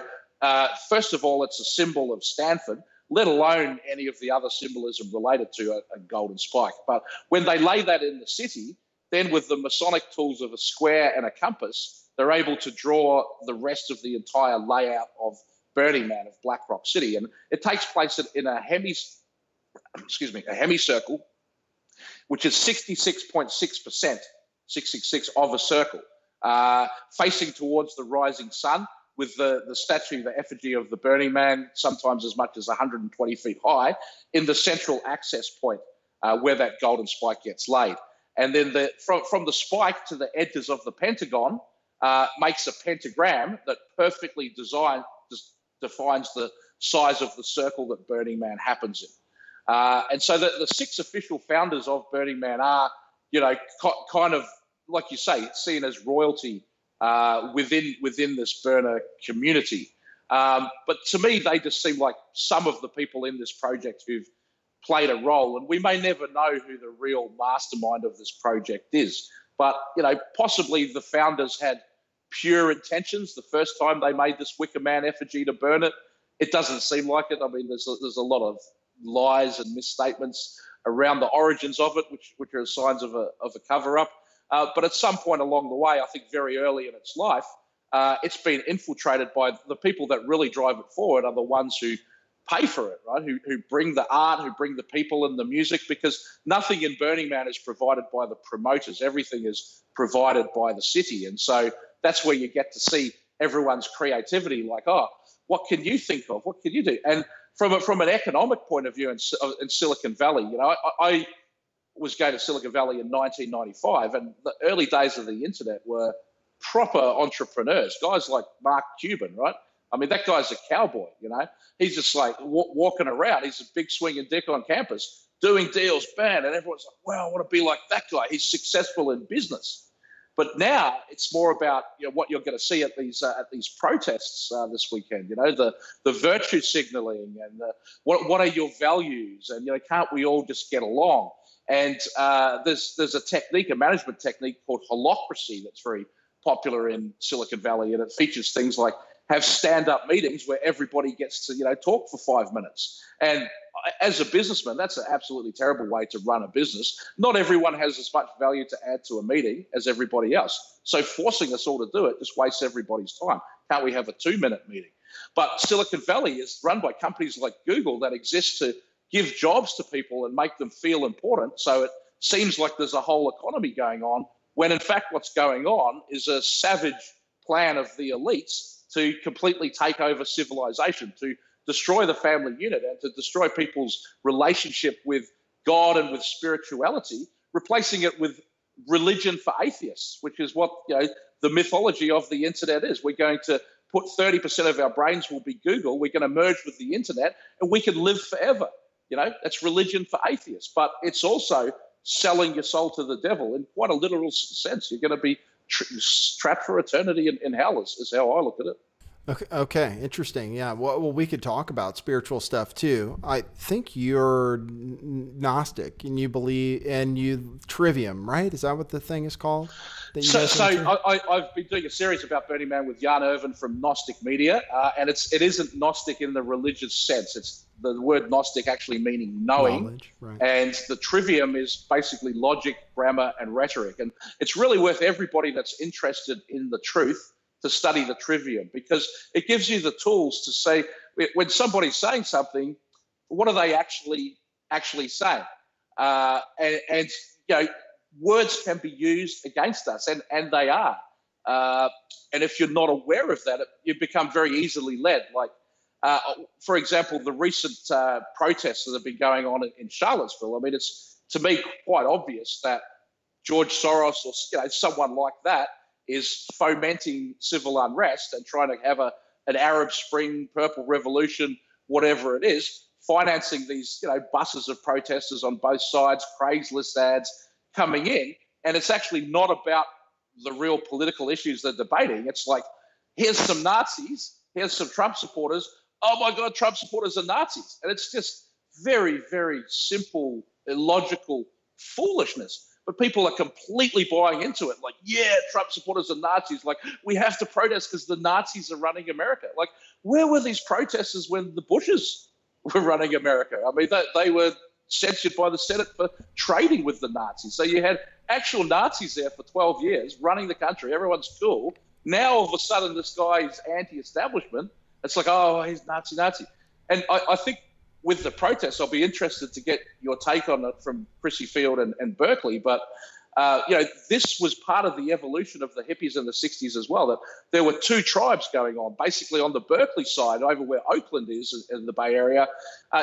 first of all, it's a symbol of Stanford, let alone any of the other symbolism related to a golden spike. But when they lay that in the city, then with the Masonic tools of a square and a compass, they're able to draw the rest of the entire layout of Burning Man of Black Rock City. And it takes place in a hemicircle, which is 66.6%, 666 of a circle, facing towards the rising sun, with the statue, the effigy of the Burning Man, sometimes as much as 120 feet high, in the central access point where that golden spike gets laid. And then from the spike to the edges of the Pentagon makes a pentagram that perfectly defines the size of the circle that Burning Man happens in. And so the six official founders of Burning Man are, kind of, like you say, seen as royalty within this burner community. But to me, they just seem like some of the people in this project who've played a role. And we may never know who the real mastermind of this project is. But, possibly the founders had pure intentions the first time they made this Wicker Man effigy to burn it. It doesn't seem like it. I mean, there's a lot of lies and misstatements around the origins of it, which are signs of a cover-up. But at some point along the way, I think very early in its life, it's been infiltrated by the people that really drive it forward are the ones who pay for it, right? Who bring the art, who bring the people and the music, because nothing in Burning Man is provided by the promoters. Everything is provided by the city. And so that's where you get to see everyone's creativity, like, oh, what can you think of? What can you do? And from an economic point of view in Silicon Valley, I was going to Silicon Valley in 1995, and the early days of the internet were proper entrepreneurs, guys like Mark Cuban, right? I mean, that guy's a cowboy, you know. He's just like walking around. He's a big swinging dick on campus doing deals, man. And everyone's like, wow, I want to be like that guy. He's successful in business. But now it's more about, you know, what you're going to see at these protests this weekend. You know, the virtue signaling and what are your values, and, you know, can't we all just get along? And there's a technique, a management technique called holacracy that's very popular in Silicon Valley, and it features things like have stand-up meetings where everybody gets to, you know, talk for 5 minutes. And as a businessman, that's an absolutely terrible way to run a business. Not everyone has as much value to add to a meeting as everybody else. So forcing us all to do it just wastes everybody's time. Can't we have a 2-minute meeting? But Silicon Valley is run by companies like Google that exist to give jobs to people and make them feel important. So it seems like there's a whole economy going on, when in fact what's going on is a savage plan of the elites to completely take over civilization, to destroy the family unit and to destroy people's relationship with God and with spirituality, replacing it with religion for atheists, which is what, you know, the mythology of the internet is. We're going to put 30% of our brains will be Google. We're going to merge with the internet and we can live forever. You know, that's religion for atheists, but it's also selling your soul to the devil in quite a literal sense. You're going to be trapped for eternity in hell is how I look at it. Okay, interesting. Yeah, well, we could talk about spiritual stuff too. I think you're Gnostic and you believe, and you Trivium, right? Is that what the thing is called? I've been doing a series about Burning Man with Jan Irvin from Gnostic Media, and it isn't Gnostic in the religious sense. It's the word Gnostic actually meaning knowing. Knowledge, right. And the Trivium is basically logic, grammar, and rhetoric. And it's really worth everybody that's interested in the truth to study the Trivium, because it gives you the tools to say, when somebody's saying something, what are they actually saying? And you know, words can be used against us, and they are. And if you're not aware of that, you become very easily led. Like, for example, the recent protests that have been going on in Charlottesville. I mean, it's, to me, quite obvious that George Soros or, you know, someone like that is fomenting civil unrest and trying to have an Arab Spring, Purple Revolution, whatever it is, financing these, you know, buses of protesters on both sides, Craigslist ads coming in. And it's actually not about the real political issues they're debating. It's like, here's some Nazis, here's some Trump supporters. Oh my God, Trump supporters are Nazis. And it's just very, very simple, illogical foolishness. But people are completely buying into it. Like, yeah, Trump supporters are Nazis. Like, we have to protest because the Nazis are running America. Like, where were these protesters when the Bushes were running America? I mean, they were censured by the Senate for trading with the Nazis. So you had actual Nazis there for 12 years running the country. Everyone's cool. Now, all of a sudden, this guy is anti-establishment. It's like, oh, he's Nazi. And I think with the protests, I'll be interested to get your take on it from Chrissy Field and Berkeley. But, you know, this was part of the evolution of the hippies in the 60s as well, that there were two tribes going on. Basically, on the Berkeley side, over where Oakland is in the Bay Area,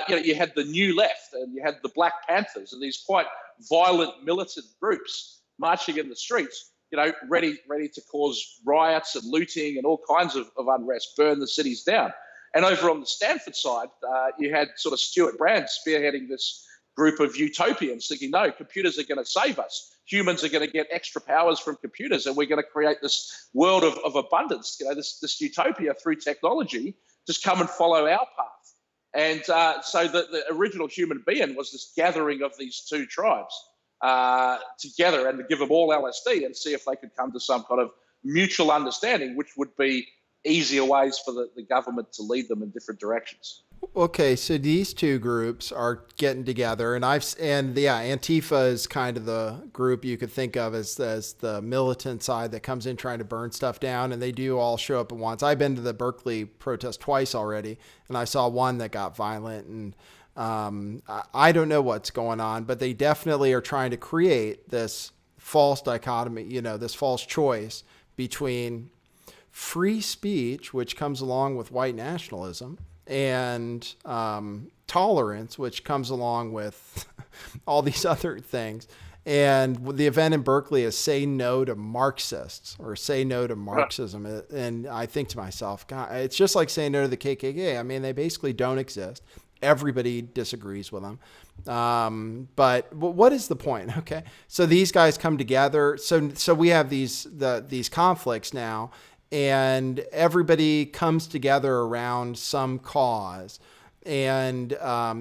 you know, you had the New Left and you had the Black Panthers and these quite violent militant groups marching in the streets, you know, ready to cause riots and looting and all kinds of unrest, burn the cities down. And over on the Stanford side, you had sort of Stuart Brand spearheading this group of utopians thinking, no, computers are going to save us. Humans are going to get extra powers from computers, and we're going to create this world of abundance, you know, this utopia through technology. Just come and follow our path. And so the original human being was this gathering of these two tribes together, and to give them all LSD and see if they could come to some kind of mutual understanding, which would be easier ways for the government to lead them in different directions. Okay, so these two groups are getting together, and Antifa is kind of the group you could think of as the militant side that comes in trying to burn stuff down, and they do all show up at once. I've been to the Berkeley protest twice already, and I saw one that got violent, and I don't know what's going on, but they definitely are trying to create this false dichotomy, you know, this false choice between free speech, which comes along with white nationalism, and tolerance, which comes along with all these other things. And the event in Berkeley is Say No to Marxists, or Say No to Marxism. And I think to myself, God, it's just like saying no to the KKK. I mean, they basically don't exist. Everybody disagrees with them. But what is the point? Okay. So these guys come together. So we have these conflicts now, and everybody comes together around some cause. And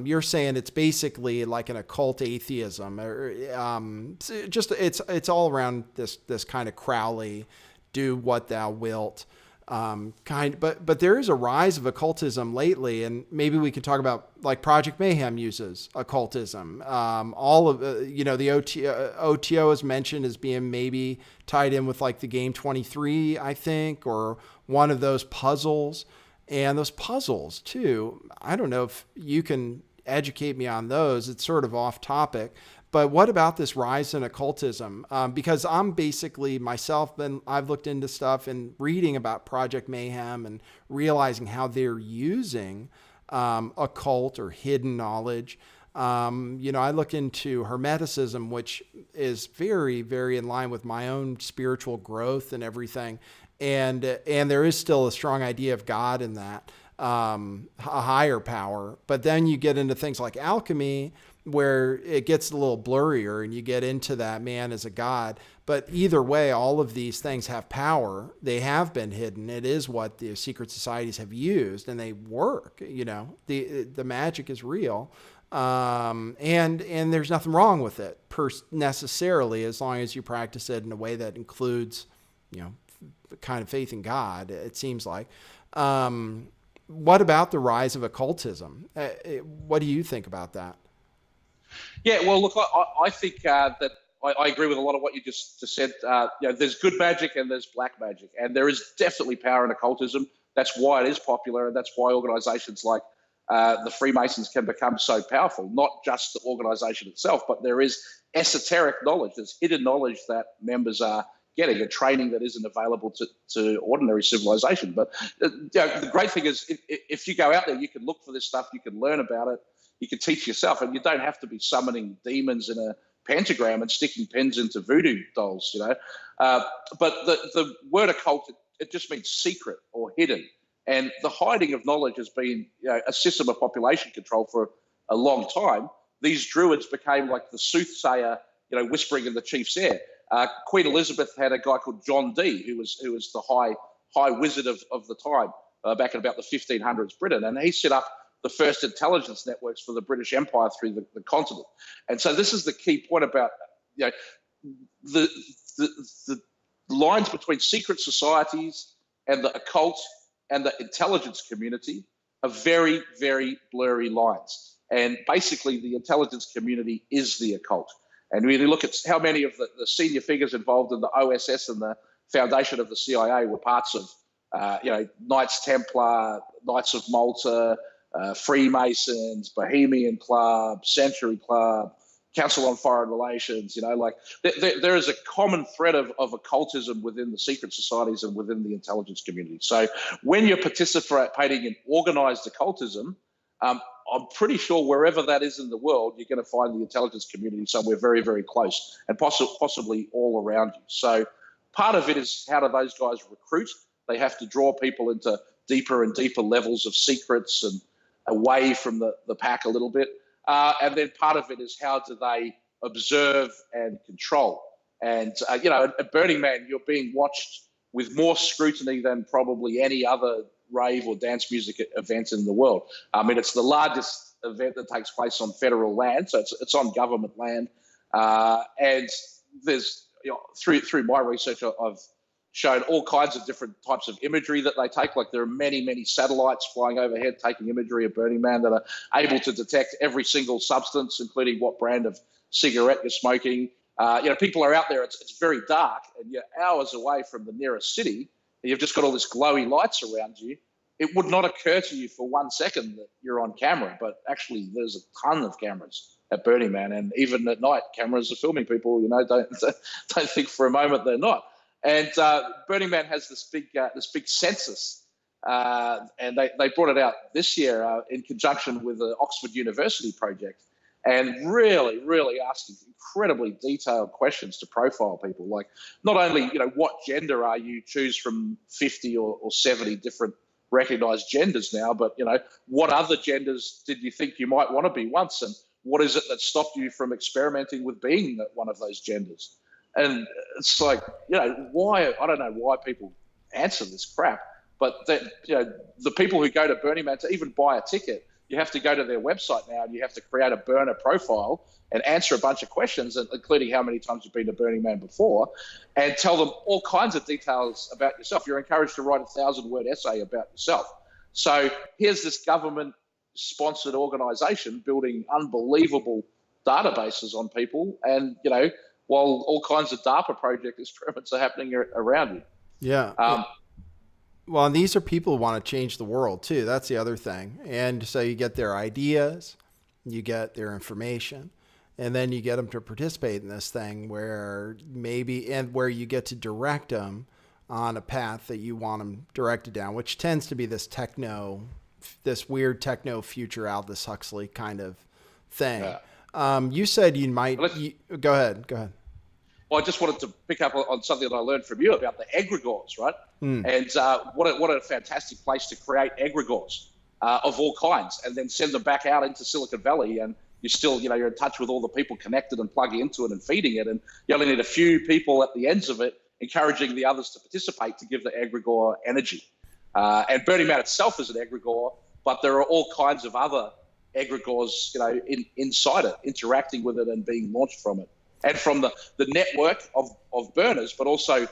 you're saying it's basically like an occult atheism, or it's all around this kind of Crowley, do what thou wilt but there is a rise of occultism lately, and maybe we could talk about like Project Mayhem uses occultism. All of the OTO is mentioned as being maybe tied in with like the game 23, I think, or one of those puzzles. And those puzzles too, I don't know if you can educate me on those. It's sort of off topic, but what about this rise in occultism? Because I'm basically myself, I've looked into stuff and reading about Project Mayhem and realizing how they're using occult or hidden knowledge. I look into Hermeticism, which is very, very in line with my own spiritual growth and everything. And there is still a strong idea of God in that, a higher power. But then you get into things like alchemy, where it gets a little blurrier and you get into that man as a god. But either way, all of these things have power. They have been hidden. It is what the secret societies have used, and they work. The magic is real. And there's nothing wrong with it necessarily, as long as you practice it in a way that includes, kind of faith in God, it seems like. What about the rise of occultism? What do you think about that? Yeah, well, look, I think that I agree with a lot of what you just said. There's good magic and there's black magic, and there is definitely power in occultism. That's why it is popular, and that's why organizations like the Freemasons can become so powerful. Not just the organization itself, but there is esoteric knowledge. There's hidden knowledge that members are getting, a training that isn't available to ordinary civilization. But the great thing is, if you go out there, you can look for this stuff, you can learn about it, you can teach yourself, and you don't have to be summoning demons in a pentagram and sticking pens into voodoo dolls, But the word occult, it just means secret or hidden. And the hiding of knowledge has been a system of population control for a long time. These druids became like the soothsayer, whispering in the chief's ear. Queen Elizabeth had a guy called John Dee, who was the high wizard of the time, back in about the 1500s Britain, and he set up the first intelligence networks for the British Empire through the continent. And so this is the key point about the lines between secret societies and the occult and the intelligence community are very, very blurry lines. And basically the intelligence community is the occult. And when you look at how many of the senior figures involved in the OSS and the foundation of the CIA were parts of, Knights Templar, Knights of Malta, Freemasons, Bohemian Club, Century Club, Council on Foreign Relations, there is a common thread of occultism within the secret societies and within the intelligence community. So when you're participating in organized occultism, I'm pretty sure wherever that is in the world, you're going to find the intelligence community somewhere very, very close, and possibly all around you. So part of it is, how do those guys recruit? They have to draw people into deeper and deeper levels of secrets and away from the pack a little bit. And then part of it is, how do they observe and control? And, at Burning Man, you're being watched with more scrutiny than probably any other rave or dance music event in the world. I mean, it's the largest event that takes place on federal land, so it's on government land. And there's, through my research, I've shown all kinds of different types of imagery that they take. Like, there are many, many satellites flying overhead taking imagery of Burning Man that are able to detect every single substance, including what brand of cigarette you're smoking. People are out there, it's very dark, and you're hours away from the nearest city, and you've just got all this glowy lights around you. It would not occur to you for 1 second that you're on camera, but actually there's a ton of cameras at Burning Man, and even at night, cameras are filming people. Don't think for a moment they're not. And Burning Man has this big census, and they brought it out this year in conjunction with the Oxford University project. and really, really asking incredibly detailed questions to profile people. Like, not only, what gender are you? Choose from 50 or 70 different recognized genders now, but, what other genders did you think you might want to be once? And what is it that stopped you from experimenting with being one of those genders? And it's like, why? I don't know why people answer this crap, but that, the people who go to Burning Man to even buy a ticket, you have to go to their website now and you have to create a burner profile and answer a bunch of questions, including how many times you've been to Burning Man before, and tell them all kinds of details about yourself. You're encouraged to write a 1,000-word essay about yourself. So here's this government-sponsored organization building unbelievable databases on people, and, while all kinds of DARPA project experiments are happening around you. Yeah. Well, and these are people who want to change the world too. That's the other thing. And so you get their ideas, you get their information, and then you get them to participate in this thing where where you get to direct them on a path that you want them directed down, which tends to be this weird techno future Aldous Huxley kind of thing. Yeah. You said you might, go ahead. Well, I just wanted to pick up on something that I learned from you about the egregores, right? And what a fantastic place to create egregores of all kinds, and then send them back out into Silicon Valley, and you're still, you're in touch with all the people connected and plugging into it and feeding it, and you only need a few people at the ends of it encouraging the others to participate to give the egregore energy. And Burning Man itself is an egregore, but there are all kinds of other egregores, inside it, interacting with it and being launched from it. And from the network of burners, but also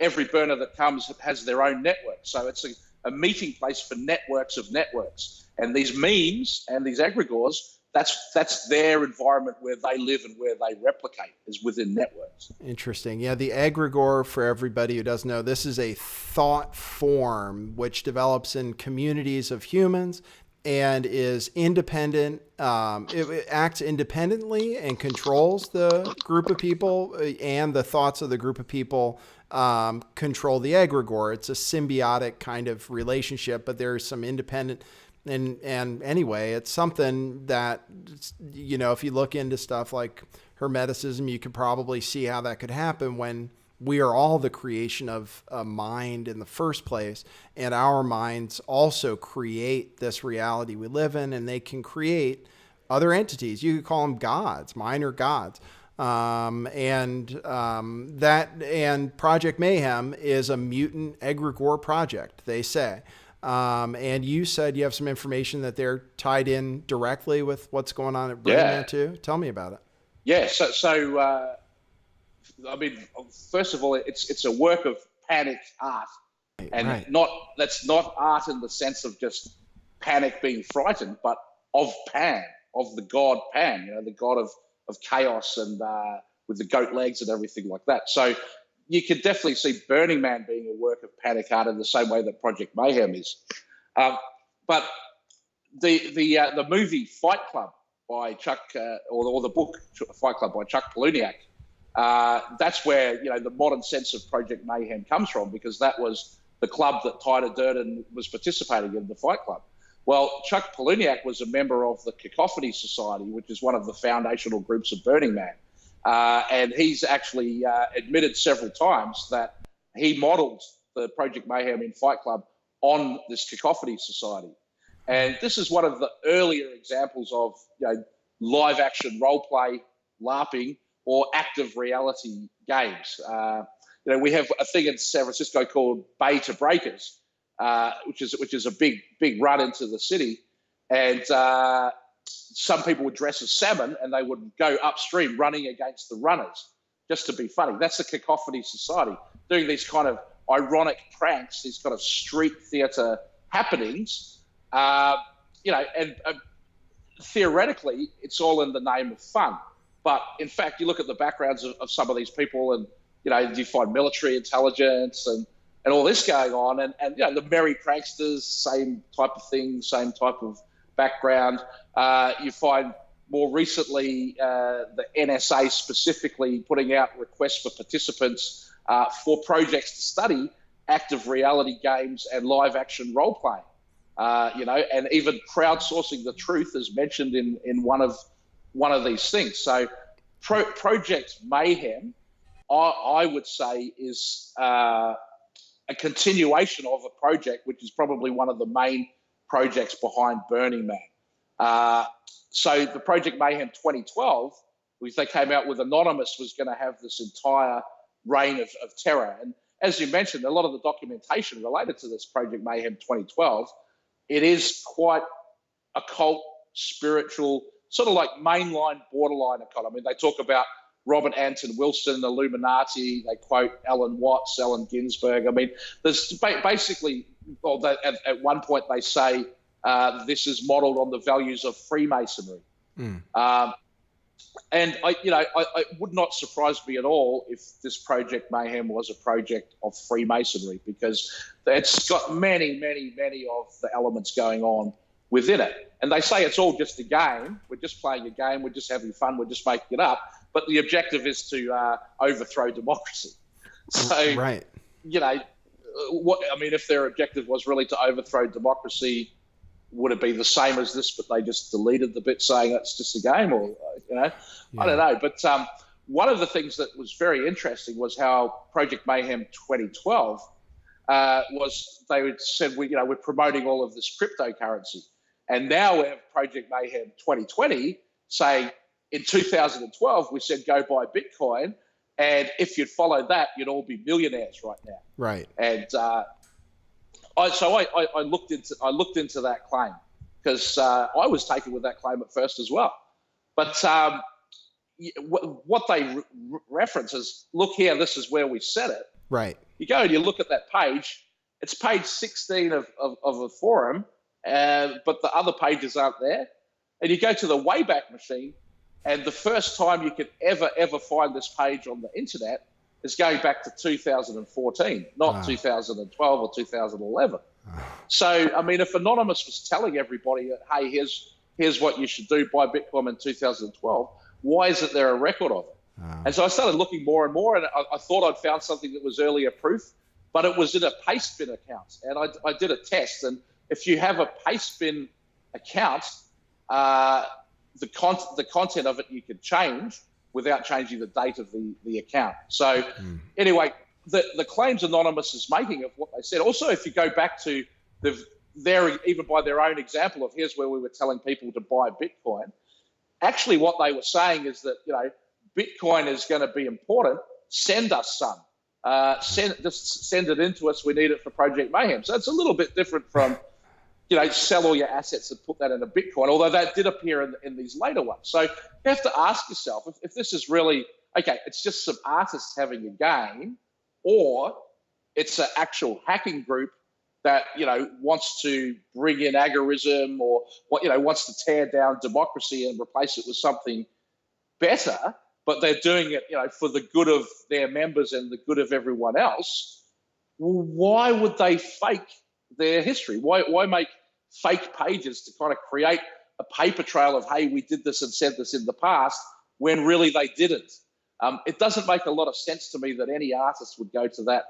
every burner that comes has their own network. So it's a meeting place for networks of networks. And these memes and these egregores, that's their environment where they live and where they replicate, is within networks. Interesting. Yeah, the egregore, for everybody who doesn't know, this is a thought form which develops in communities of humans and is independent. It acts independently and controls the group of people, and the thoughts of the group of people control the egregore. It's a symbiotic kind of relationship, but there's some independent. And anyway, it's something that, if you look into stuff like Hermeticism, you could probably see how that could happen when we are all the creation of a mind in the first place, and our minds also create this reality we live in, and they can create other entities. You could call them gods, minor gods. And Project Mayhem is a mutant egregore project, they say. And you said you have some information that they're tied in directly with what's going on at Burning Man too. Tell me about it. Yeah. So I mean, first of all, it's a work of panic art, and that's not art in the sense of just panic being frightened, but of Pan, of the god Pan, the god of chaos, and with the goat legs and everything like that. So you could definitely see Burning Man being a work of panic art in the same way that Project Mayhem is. But the movie Fight Club by Chuck, or the book Fight Club by Chuck Palahniuk, that's where the modern sense of Project Mayhem comes from, because that was the club that Tyler Durden was participating in, the Fight Club. Well, Chuck Palahniuk was a member of the Cacophony Society, which is one of the foundational groups of Burning Man. And he's actually admitted several times that he modeled the Project Mayhem in Fight Club on this Cacophony Society. And this is one of the earlier examples of live action role play, LARPing, or active reality games. We have a thing in San Francisco called Bay to Breakers, which is a big run into the city, and some people would dress as salmon and they would go upstream running against the runners just to be funny. That's the Cacophony Society, doing these kind of ironic pranks, these kind of street theater happenings, and theoretically it's all in the name of fun. But in fact, you look at the backgrounds of some of these people, and you find military intelligence and all this going on, and the merry pranksters, same type of thing, same type of background. You find more recently the NSA specifically putting out requests for participants for projects to study active reality games and live action role playing. And even crowdsourcing the truth is mentioned in one of one of these things. So Project Mayhem, I would say, is a continuation of a project which is probably one of the main projects behind Burning Man. So the Project Mayhem 2012, which they came out with, Anonymous was going to have this entire reign of terror. And as you mentioned, a lot of the documentation related to this Project Mayhem 2012, it is quite occult, spiritual, sort of like mainline, borderline occult. I mean, they talk about Robert Anton Wilson, Illuminati. They quote Alan Watts, Allen Ginsberg. I mean, there's basically, well, at one point they say this is modeled on the values of Freemasonry. And it would not surprise me at all if this Project Mayhem was a project of Freemasonry, because it's got many, many, many of the elements going on within it. And they say it's all just a game. We're just playing a game. We're just having fun. We're just making it up. But the objective is to overthrow democracy. So, right. If their objective was really to overthrow democracy, would it be the same as this, but they just deleted the bit saying it's just a game, or I don't know. But one of the things that was very interesting was how Project Mayhem 2012 was, they said we're promoting all of this cryptocurrency, and now we have Project Mayhem 2020 saying in 2012 we said go buy Bitcoin, and if you'd followed that, you'd all be millionaires right now. Right. And I looked into that claim, because I was taken with that claim at first as well. But what they reference is, look here, this is where we said it. Right. You go and you look at that page. It's page 16 of a forum, but the other pages aren't there. And you go to the Wayback Machine, and the first time you could ever find this page on the internet is going back to 2014, not 2012 or 2011. So, I mean, if Anonymous was telling everybody, hey, here's what you should do, buy Bitcoin in 2012, why isn't there a record of it? And so I started looking more and more, and I thought I'd found something that was earlier proof, but it was in a Pastebin account. And I did a test, and if you have a Pastebin account, the content of it you can change without changing the date of the account. So anyway, the claims Anonymous is making of what they said. Also, if you go back to even by their own example of here's where we were telling people to buy Bitcoin, actually what they were saying is that, Bitcoin is going to be important. Send us some. Just send it into us. We need it for Project Mayhem. So it's a little bit different from, sell all your assets and put that into Bitcoin, although that did appear in these later ones. So you have to ask yourself if this is really, okay, it's just some artists having a game, or it's an actual hacking group that, wants to bring in agorism, or wants to tear down democracy and replace it with something better, but they're doing it, for the good of their members and the good of everyone else. Well, why would they fake their history? Why make fake pages to kind of create a paper trail of, hey, we did this and said this in the past, when really they didn't? It doesn't make a lot of sense to me that any artist would go to that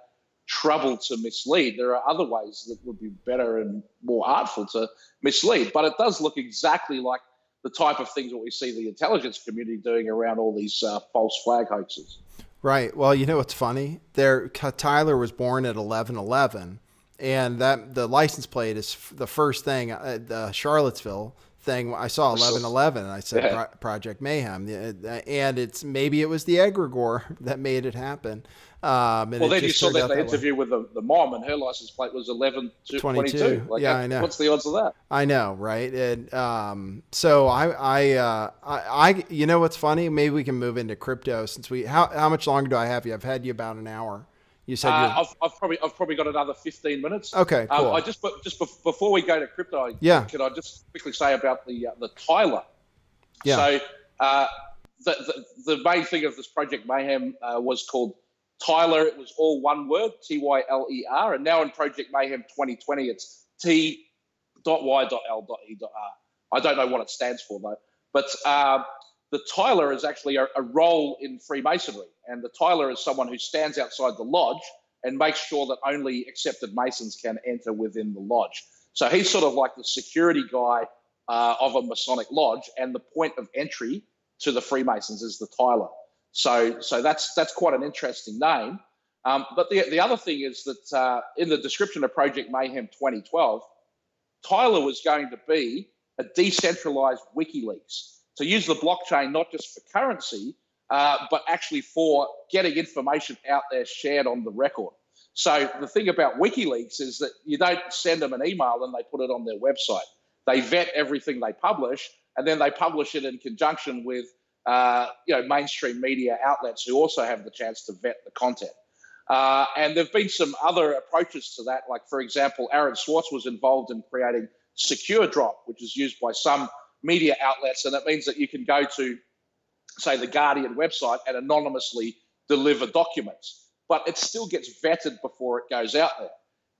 trouble to mislead. There are other ways that would be better and more artful to mislead, but it does look exactly like the type of things that we see the intelligence community doing around all these false flag hoaxes. Right. Well, what's funny? Tyler was born at 11/11, and the license plate is the first thing, the Charlottesville thing. I saw 11/11, and I said Project Mayhem, and maybe it was the egregore that made it happen. Well, then you saw that interview with the mom, and her license plate was 11/22. Like, yeah, I know. What's the odds of that? I know, right? And so I what's funny? Maybe we can move into crypto, since how much longer do I have you? I've had you about an hour. You said I've probably got another 15 minutes. Okay, cool. I just before we go to crypto, can I just quickly say about the Tyler? Yeah. So the main thing of this Project Mayhem was called Tyler. It was all one word, Tyler, and now in Project Mayhem 2020, it's T.Y.L.E.R. I don't know what it stands for though, but the Tyler is actually a role in Freemasonry, and the Tyler is someone who stands outside the lodge and makes sure that only accepted Masons can enter within the lodge. So he's sort of like the security guy of a Masonic lodge, and the point of entry to the Freemasons is the Tyler. So that's quite an interesting name. But the other thing is that in the description of Project Mayhem 2012, Tyler was going to be a decentralized WikiLeaks to use the blockchain not just for currency, but actually for getting information out there shared on the record. So the thing about WikiLeaks is that you don't send them an email and they put it on their website. They vet everything they publish, and then they publish it in conjunction with mainstream media outlets who also have the chance to vet the content. And there have been some other approaches to that. Like, for example, Aaron Swartz was involved in creating Secure Drop, which is used by some media outlets. And that means that you can go to, say, the Guardian website and anonymously deliver documents. But it still gets vetted before it goes out there.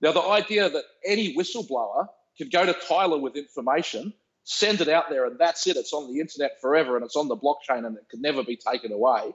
Now, the idea that any whistleblower can go to Tyler with information, send it out there, and that's it. It's on the internet forever, and it's on the blockchain, and it can never be taken away,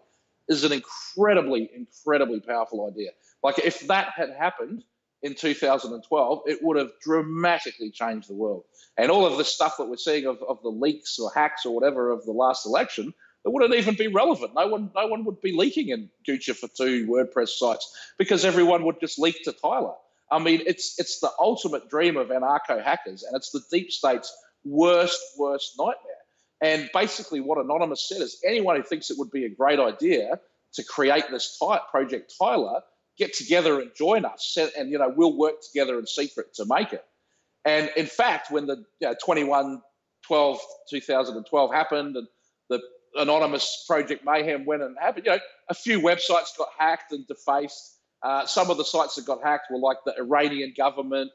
is an incredibly, incredibly powerful idea. Like, if that had happened in 2012, it would have dramatically changed the world. And all of the stuff that we're seeing of the leaks or hacks or whatever of the last election, it wouldn't even be relevant. No one would be leaking in Gucci for 2 WordPress sites because everyone would just leak to Tyler. I mean, it's the ultimate dream of anarcho-hackers, and it's the deep state's worst nightmare. And basically what Anonymous said is anyone who thinks it would be a great idea to create this Project Tyler, get together and join us, and we'll work together in secret to make it. And in fact, when the 21/12/2012 happened and the Anonymous Project Mayhem went and happened, a few websites got hacked and defaced. Some of the sites that got hacked were like the Iranian government,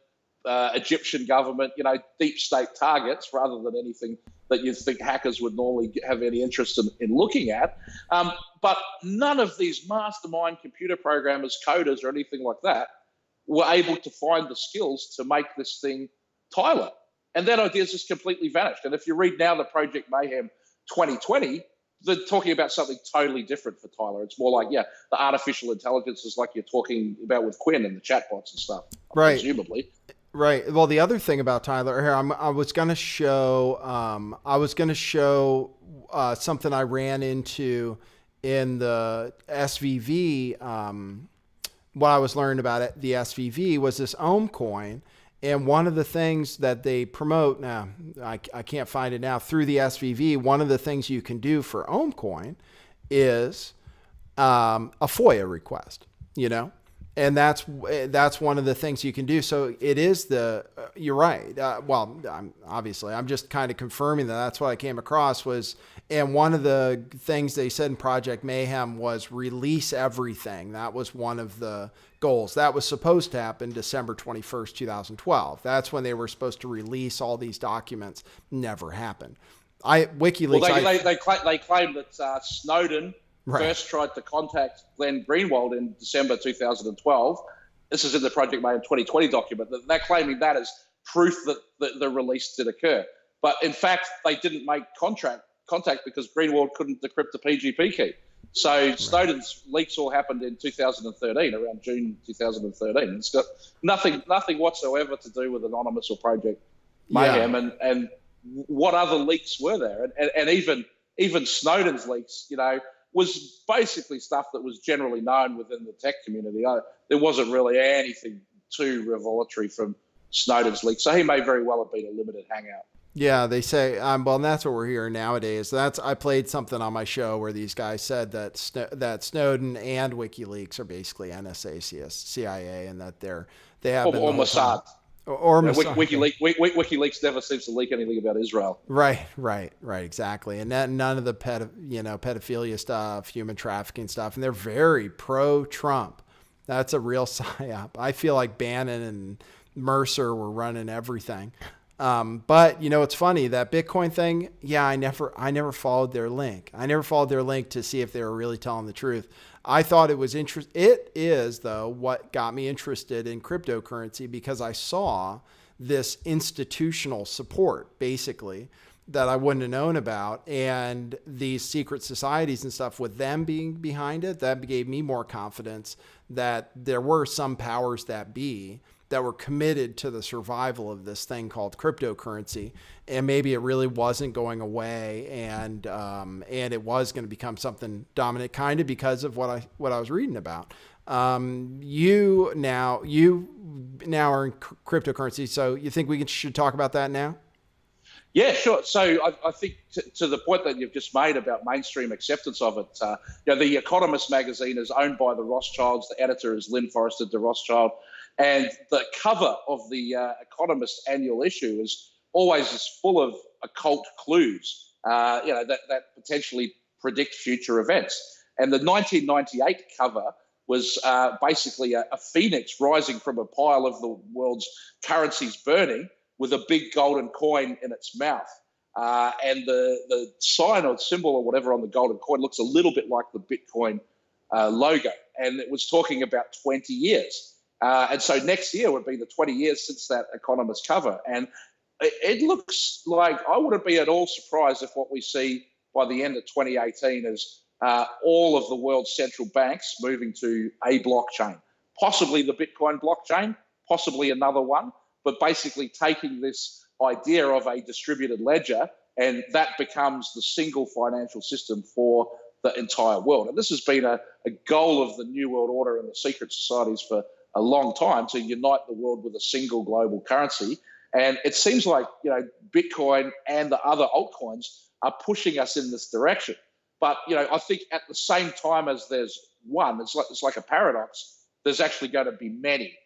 Egyptian government, deep state targets rather than anything that you think hackers would normally have any interest in looking at. But none of these mastermind computer programmers, coders, or anything like that were able to find the skills to make this thing Tyler. And that idea's just completely vanished. And if you read now the Project Mayhem 2020, they're talking about something totally different for Tyler. It's more like, the artificial intelligence is like you're talking about with Quinn and the chatbots and stuff, right? Presumably. Right. Well, the other thing about Tyler here, I was going to show something I ran into in the SVV. What I was learning about it, the SVV, was this Ohm coin. And one of the things that they promote now, I can't find it now, through the SVV, one of the things you can do for Ohm coin is a FOIA request, and that's one of the things you can do. So it is you're right. I'm just kind of confirming that's what I came across was, and one of the things they said in Project Mayhem was release everything. That was one of the goals. That was supposed to happen December 21st, 2012. That's when they were supposed to release all these documents. Never happened. WikiLeaks. Well, they claim that Snowden first tried to contact Glenn Greenwald in December 2012. This is in the Project Mayhem 2020 document. They're claiming that as proof that the release did occur. But in fact, they didn't make contact because Greenwald couldn't decrypt the PGP key. So Snowden's leaks all happened in 2013, around June 2013. It's got nothing whatsoever to do with Anonymous or Project Mayhem. And what other leaks were there? And even Snowden's leaks, was basically stuff that was generally known within the tech community. There wasn't really anything too revelatory from Snowden's leaks. So he may very well have been a limited hangout. Yeah, they say, well, and that's what we're hearing nowadays. I played something on my show where these guys said that Snowden and WikiLeaks are basically NSA, CIA, and that they have been Mossad. Or Mossad. WikiLeaks never seems to leak anything about Israel. Right, exactly. And none of the pedophilia stuff, human trafficking stuff, and they're very pro-Trump. That's a real psyop. I feel like Bannon and Mercer were running everything. But it's funny, that Bitcoin thing. Yeah, I never followed their link. I never followed their link to see if they were really telling the truth. I thought it was interesting. It is, though, what got me interested in cryptocurrency, because I saw this institutional support, basically, that I wouldn't have known about. And these secret societies and stuff, with them being behind it, that gave me more confidence that there were some powers that be that were committed to the survival of this thing called cryptocurrency, and maybe it really wasn't going away, and it was going to become something dominant, kind of because of what I was reading about. You now are in cryptocurrency, so you think we should talk about that now? Yeah, sure. So I think to the point that you've just made about mainstream acceptance of it, The Economist magazine is owned by the Rothschilds. The editor is Lynn Forrester de Rothschild. And the cover of the Economist annual issue is always just full of occult clues, that potentially predict future events. And the 1998 cover was basically a phoenix rising from a pile of the world's currencies burning, with a big golden coin in its mouth. And the sign or symbol or whatever on the golden coin looks a little bit like the Bitcoin logo. And it was talking about 20 years. And so next year would be the 20 years since that Economist cover. And it looks like I wouldn't be at all surprised if what we see by the end of 2018 is all of the world's central banks moving to a blockchain, possibly the Bitcoin blockchain, possibly another one, but basically taking this idea of a distributed ledger, and that becomes the single financial system for the entire world. And this has been a goal of the New World Order and the secret societies for a long time, to unite the world with a single global currency. And it seems like, Bitcoin and the other altcoins are pushing us in this direction. But, I think at the same time as there's one, it's like a paradox, there's actually going to be many.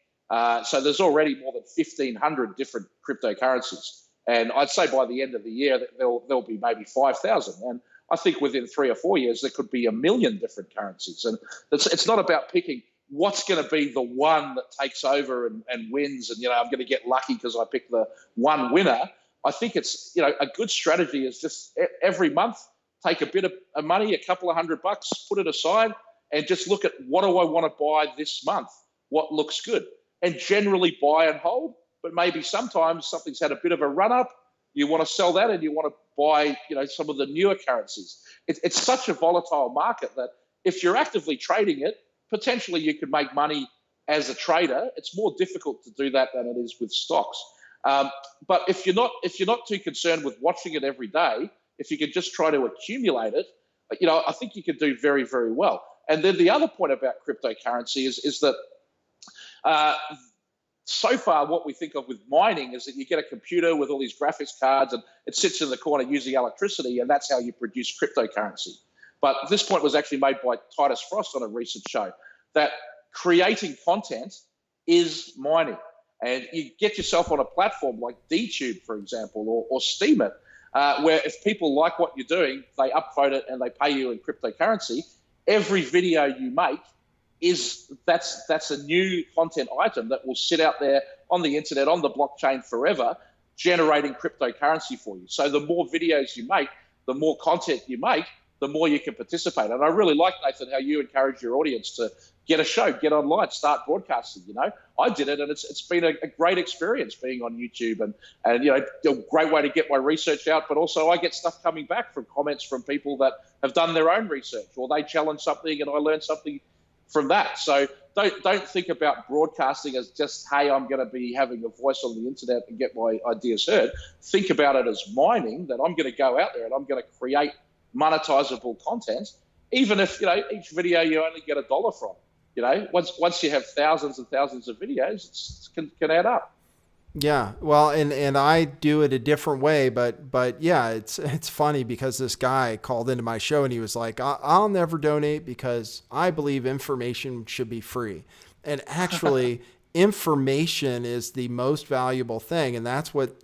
So there's already more than 1,500 different cryptocurrencies. And I'd say by the end of the year, that there'll be maybe 5,000. And I think within 3 or 4 years, there could be 1 million different currencies. And it's not about picking what's going to be the one that takes over and wins. And, I'm going to get lucky because I picked the one winner. I think it's, a good strategy is just every month, take a bit of money, a couple of $100, put it aside, and just look at what do I want to buy this month? What looks good? And generally buy and hold, but maybe sometimes something's had a bit of a run up. You want to sell that and you want to buy, some of the newer currencies. It's such a volatile market that if you're actively trading it, potentially you could make money as a trader. It's more difficult to do that than it is with stocks. But if you're not too concerned with watching it every day, if you can just try to accumulate it, I think you can do very, very well. And then the other point about cryptocurrency is that so far what we think of with mining is that you get a computer with all these graphics cards and it sits in the corner using electricity, and that's how you produce cryptocurrency. But this point was actually made by Titus Frost on a recent show, that creating content is mining. And you get yourself on a platform like DTube, for example, or Steam it, where if people like what you're doing, they upvote it and they pay you in cryptocurrency. Every video you make that's a new content item that will sit out there on the internet, on the blockchain forever, generating cryptocurrency for you. So the more videos you make, the more content you make, the more you can participate. And I really like, Nathan, how you encourage your audience to get a show, get online, start broadcasting. I did it, and it's been a great experience being on YouTube, and a great way to get my research out. But also I get stuff coming back from comments from people that have done their own research, or they challenge something and I learn something from that. So don't think about broadcasting as just, hey, I'm going to be having a voice on the internet and get my ideas heard. Think about it as mining, that I'm going to go out there and I'm going to create monetizable content, even if each video you only get $1 from. Once you have thousands and thousands of videos, it can add up. Yeah, well, and I do it a different way, but yeah, it's funny because this guy called into my show and he was like, I'll never donate because I believe information should be free. And actually, information is the most valuable thing, and that's what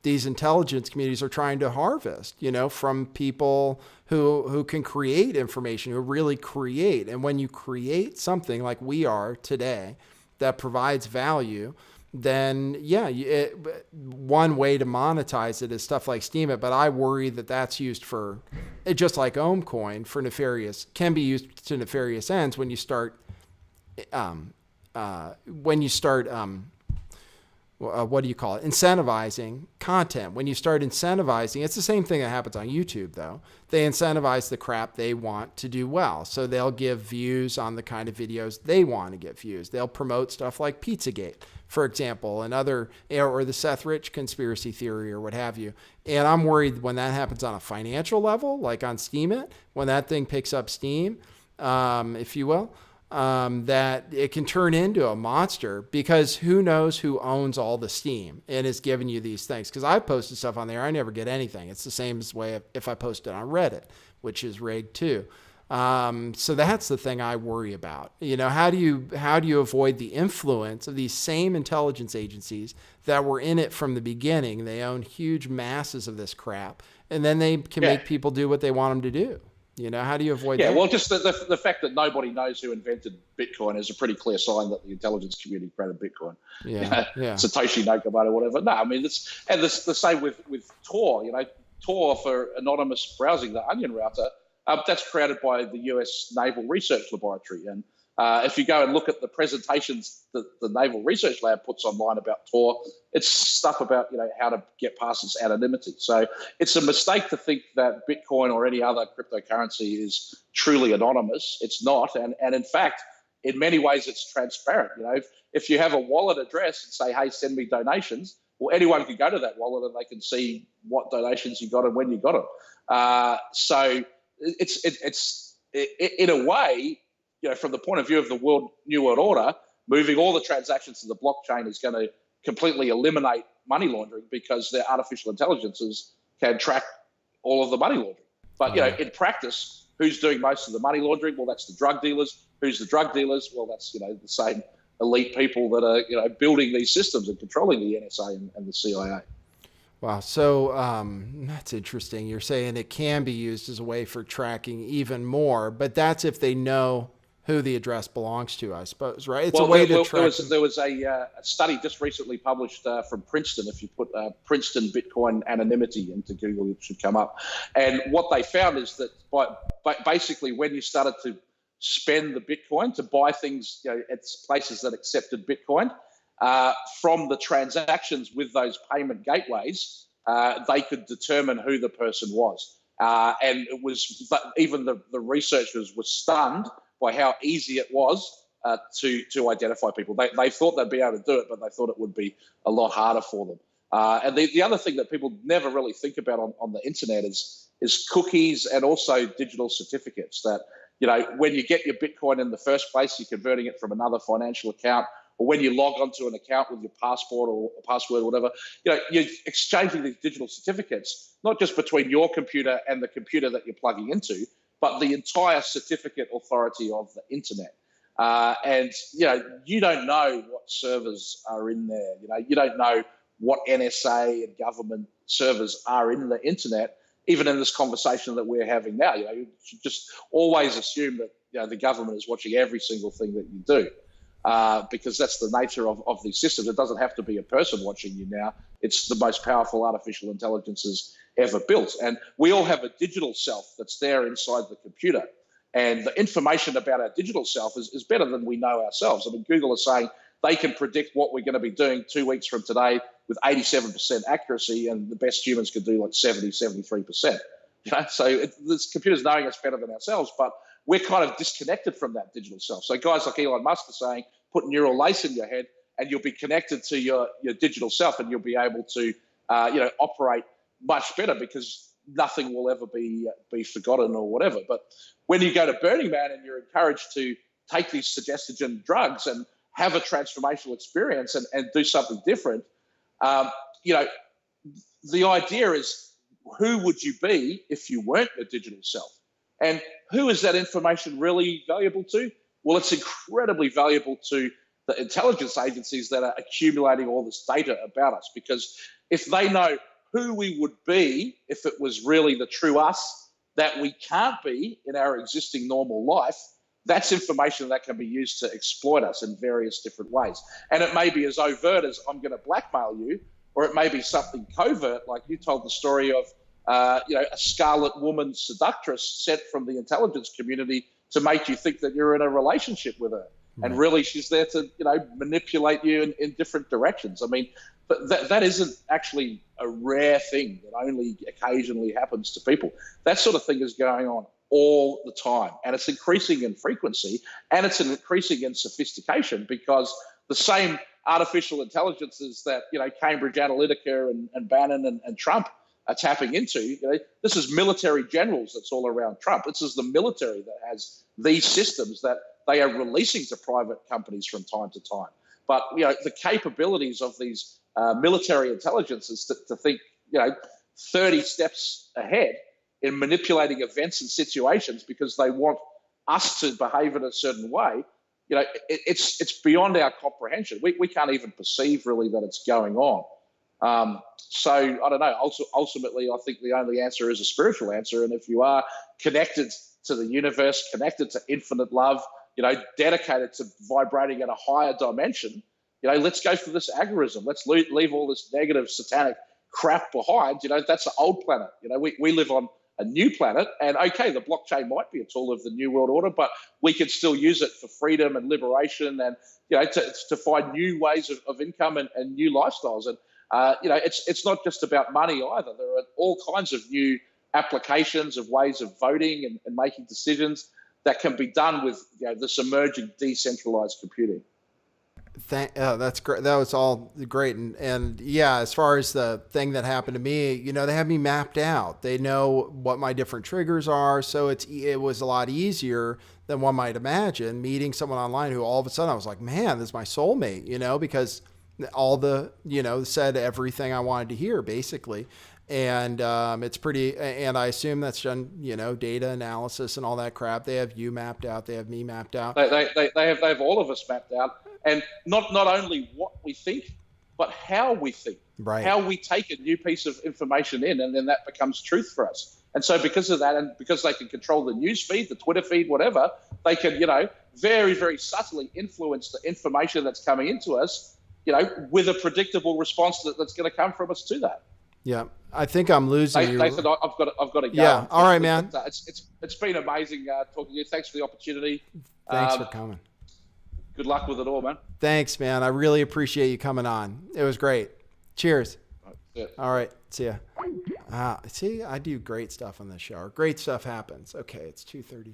these intelligence communities are trying to harvest, from people who can create information, who really create. And when you create something like we are today that provides value, then one way to monetize it is stuff like Steam It. But I worry that that's used for, just like Outtrim, for can be used to nefarious ends when you start what do you call it? Incentivizing content. When you start incentivizing, it's the same thing that happens on YouTube, though. They incentivize the crap they want to do well. So they'll give views on the kind of videos they want to get views. They'll promote stuff like Pizzagate, for example, and or the Seth Rich conspiracy theory or what have you. And I'm worried when that happens on a financial level, like on Steemit, when that thing picks up steam, if you will, that it can turn into a monster, because who knows who owns all the steam and is giving you these things. Because I've posted stuff on there, I never get anything. It's the same as way if I post it on Reddit, which is rigged too. So that's the thing I worry about. How do you avoid the influence of these same intelligence agencies that were in it from the beginning? They own huge masses of this crap, and then they can make people do what they want them to do. How do you avoid that? Yeah, well, just the fact that nobody knows who invented Bitcoin is a pretty clear sign that the intelligence community created Bitcoin. Yeah. Satoshi Nakamoto or whatever. No, I mean, the same with Tor. Tor for anonymous browsing, the Onion router, that's created by the US Naval Research Laboratory. And if you go and look at the presentations that the Naval Research Lab puts online about Tor, it's stuff about how to get past its anonymity. So it's a mistake to think that Bitcoin or any other cryptocurrency is truly anonymous. It's not, and in fact, in many ways, it's transparent. If you have a wallet address and say, "Hey, send me donations," well, anyone can go to that wallet and they can see what donations you got and when you got them. So it's in a way, from the point of view of the New World Order, moving all the transactions to the blockchain is going to completely eliminate money laundering, because their artificial intelligences can track all of the money laundering. But, in practice, who's doing most of the money laundering? Well, that's the drug dealers. Who's the drug dealers? Well, that's, the same elite people that are, building these systems and controlling the NSA and the CIA. Wow. So that's interesting. You're saying it can be used as a way for tracking even more, but that's if they know who the address belongs to, I suppose, right? It's a way to track. There was a study just recently published from Princeton. If you put Princeton Bitcoin anonymity into Google, it should come up. And what they found is that basically when you started to spend the Bitcoin to buy things at places that accepted Bitcoin, from the transactions with those payment gateways, they could determine who the person was. And it was, even the researchers were stunned by how easy it was to identify people. They thought they'd be able to do it, but they thought it would be a lot harder for them. And the other thing that people never really think about on the internet is cookies and also digital certificates. That when you get your Bitcoin in the first place, you're converting it from another financial account, or when you log onto an account with your passport or password or whatever, you're exchanging these digital certificates, not just between your computer and the computer that you're plugging into, but the entire certificate authority of the internet. And you don't know what servers are in there. You don't know what NSA and government servers are in the internet, even in this conversation that we're having now. You should just always assume that the government is watching every single thing that you do. Because that's the nature of these systems. It doesn't have to be a person watching you now. It's the most powerful artificial intelligences ever built. And we all have a digital self that's there inside the computer. And the information about our digital self is better than we know ourselves. I mean, Google is saying they can predict what we're going to be doing 2 weeks from today with 87% accuracy, and the best humans could do like 73%. So this computer's knowing us better than ourselves, but we're kind of disconnected from that digital self. So guys like Elon Musk are saying, put neural lace in your head and you'll be connected to your digital self, and you'll be able to, operate much better, because nothing will ever be forgotten or whatever. But when you go to Burning Man and you're encouraged to take these suggestion drugs and have a transformational experience and do something different, the idea is, who would you be if you weren't a digital self? And who is that information really valuable to? Well, it's incredibly valuable to the intelligence agencies that are accumulating all this data about us, because if they know who we would be if it was really the true us that we can't be in our existing normal life, that's information that can be used to exploit us in various different ways. And it may be as overt as, I'm going to blackmail you, or it may be something covert, like you told the story of a Scarlet woman seductress sent from the intelligence community to make you think that you're in a relationship with her. And really she's there to, manipulate you in different directions. I mean, but that isn't actually a rare thing that only occasionally happens to people. That sort of thing is going on all the time, and it's increasing in frequency, and it's increasing in sophistication, because the same artificial intelligences that Cambridge Analytica and Bannon and Trump are tapping into. This is military generals that's all around Trump. This is the military that has these systems that they are releasing to private companies from time to time. But the capabilities of these military intelligences to think 30 steps ahead in manipulating events and situations because they want us to behave in a certain way, it's beyond our comprehension. We can't even perceive really that it's going on. So I don't know. Also, ultimately, I think the only answer is a spiritual answer. And if you are connected to the universe, connected to infinite love, dedicated to vibrating at a higher dimension, let's go for this agorism. Let's leave all this negative satanic crap behind. That's the old planet. We live on a new planet, and okay, the blockchain might be a tool of the new world order, but we can still use it for freedom and liberation, and to find new ways of income and new lifestyles. And it's not just about money either. There are all kinds of new applications of ways of voting and making decisions that can be done with this emerging decentralized computing. That's great. That was all great. And yeah, as far as the thing that happened to me, they have me mapped out. They know what my different triggers are. So it was a lot easier than one might imagine, meeting someone online who all of a sudden I was like, man, this is my soulmate, because all the, said everything I wanted to hear basically. And it's pretty, and I assume that's done, data analysis and all that crap. They have you mapped out. They have me mapped out. They have all of us mapped out. And not only what we think, but how we think, right? How we take a new piece of information in, and then that becomes truth for us. And so because of that, and because they can control the news feed, the Twitter feed, whatever, they can, very, very subtly influence the information that's coming into us, with a predictable response that's going to come from us to that. Yeah, I think I'm losing you. Nathan, I've got to go. Yeah, all right, man. It's been amazing talking to you. Thanks for the opportunity. Thanks for coming. Good luck with it all, man. Thanks, man. I really appreciate you coming on. It was great. Cheers. All right. See ya. See, I do great stuff on this show. Great stuff happens. Okay, it's 2:30.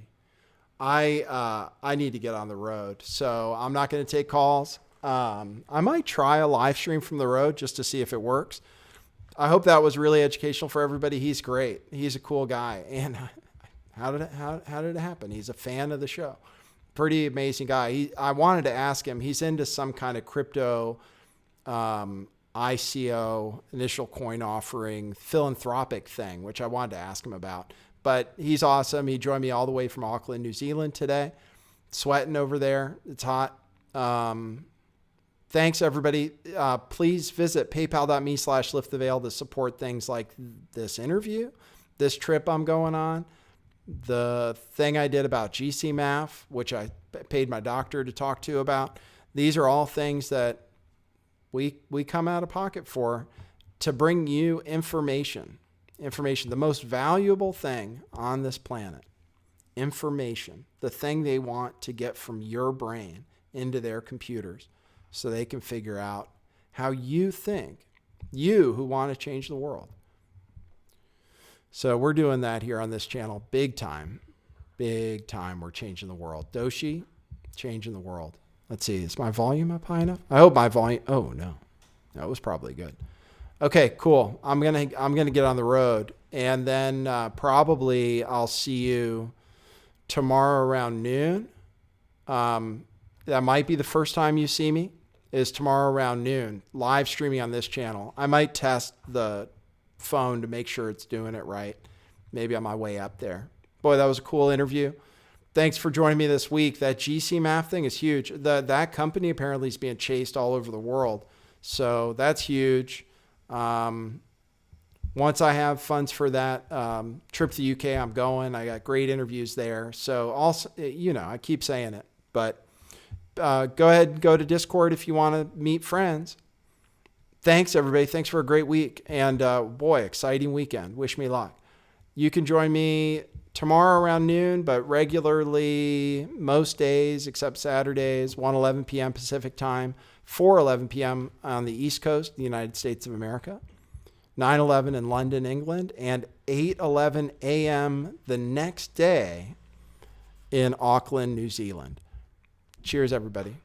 I need to get on the road, so I'm not going to take calls. I might try a live stream from the road just to see if it works. I hope that was really educational for everybody. He's great. He's a cool guy. And how did it happen? He's a fan of the show. Pretty amazing guy. I wanted to ask him, he's into some kind of crypto, ICO, initial coin offering, philanthropic thing, which I wanted to ask him about. But he's awesome. He joined me all the way from Auckland, New Zealand today. Sweating over there. It's hot. Thanks, everybody. Please visit paypal.me/lifttheveil to support things like this interview, this trip I'm going on, the thing I did about GCMAF, which I paid my doctor to talk to about. These are all things that we come out of pocket for to bring you information, the most valuable thing on this planet, information, the thing they want to get from your brain into their computers so they can figure out how you think, you who want to change the world. So we're doing that here on this channel. Big time. We're changing the world. Doshi, changing the world. Let's see. Is my volume up high enough? I hope my volume. Oh no, that was probably good. Okay, cool. I'm gonna get on the road, and then probably I'll see you tomorrow around noon. That might be the first time you see me. Is tomorrow around noon, live streaming on this channel. I might test the phone to make sure it's doing it right. Maybe on my way up there. Boy, that was a cool interview. Thanks for joining me this week. That GCMAF thing is huge. That company apparently is being chased all over the world. So that's huge. Once I have funds for that trip to the UK, I'm going. I got great interviews there. So also, I keep saying it, but go ahead and go to Discord if you want to meet friends. Thanks, everybody. Thanks for a great week. And boy, exciting weekend. Wish me luck. You can join me tomorrow around noon, but regularly most days except Saturdays, 1:11 p.m. Pacific time, 4:11 p.m. on the East Coast, the United States of America, 9:11 in London, England, and 8:11 a.m. the next day in Auckland, New Zealand. Cheers, everybody.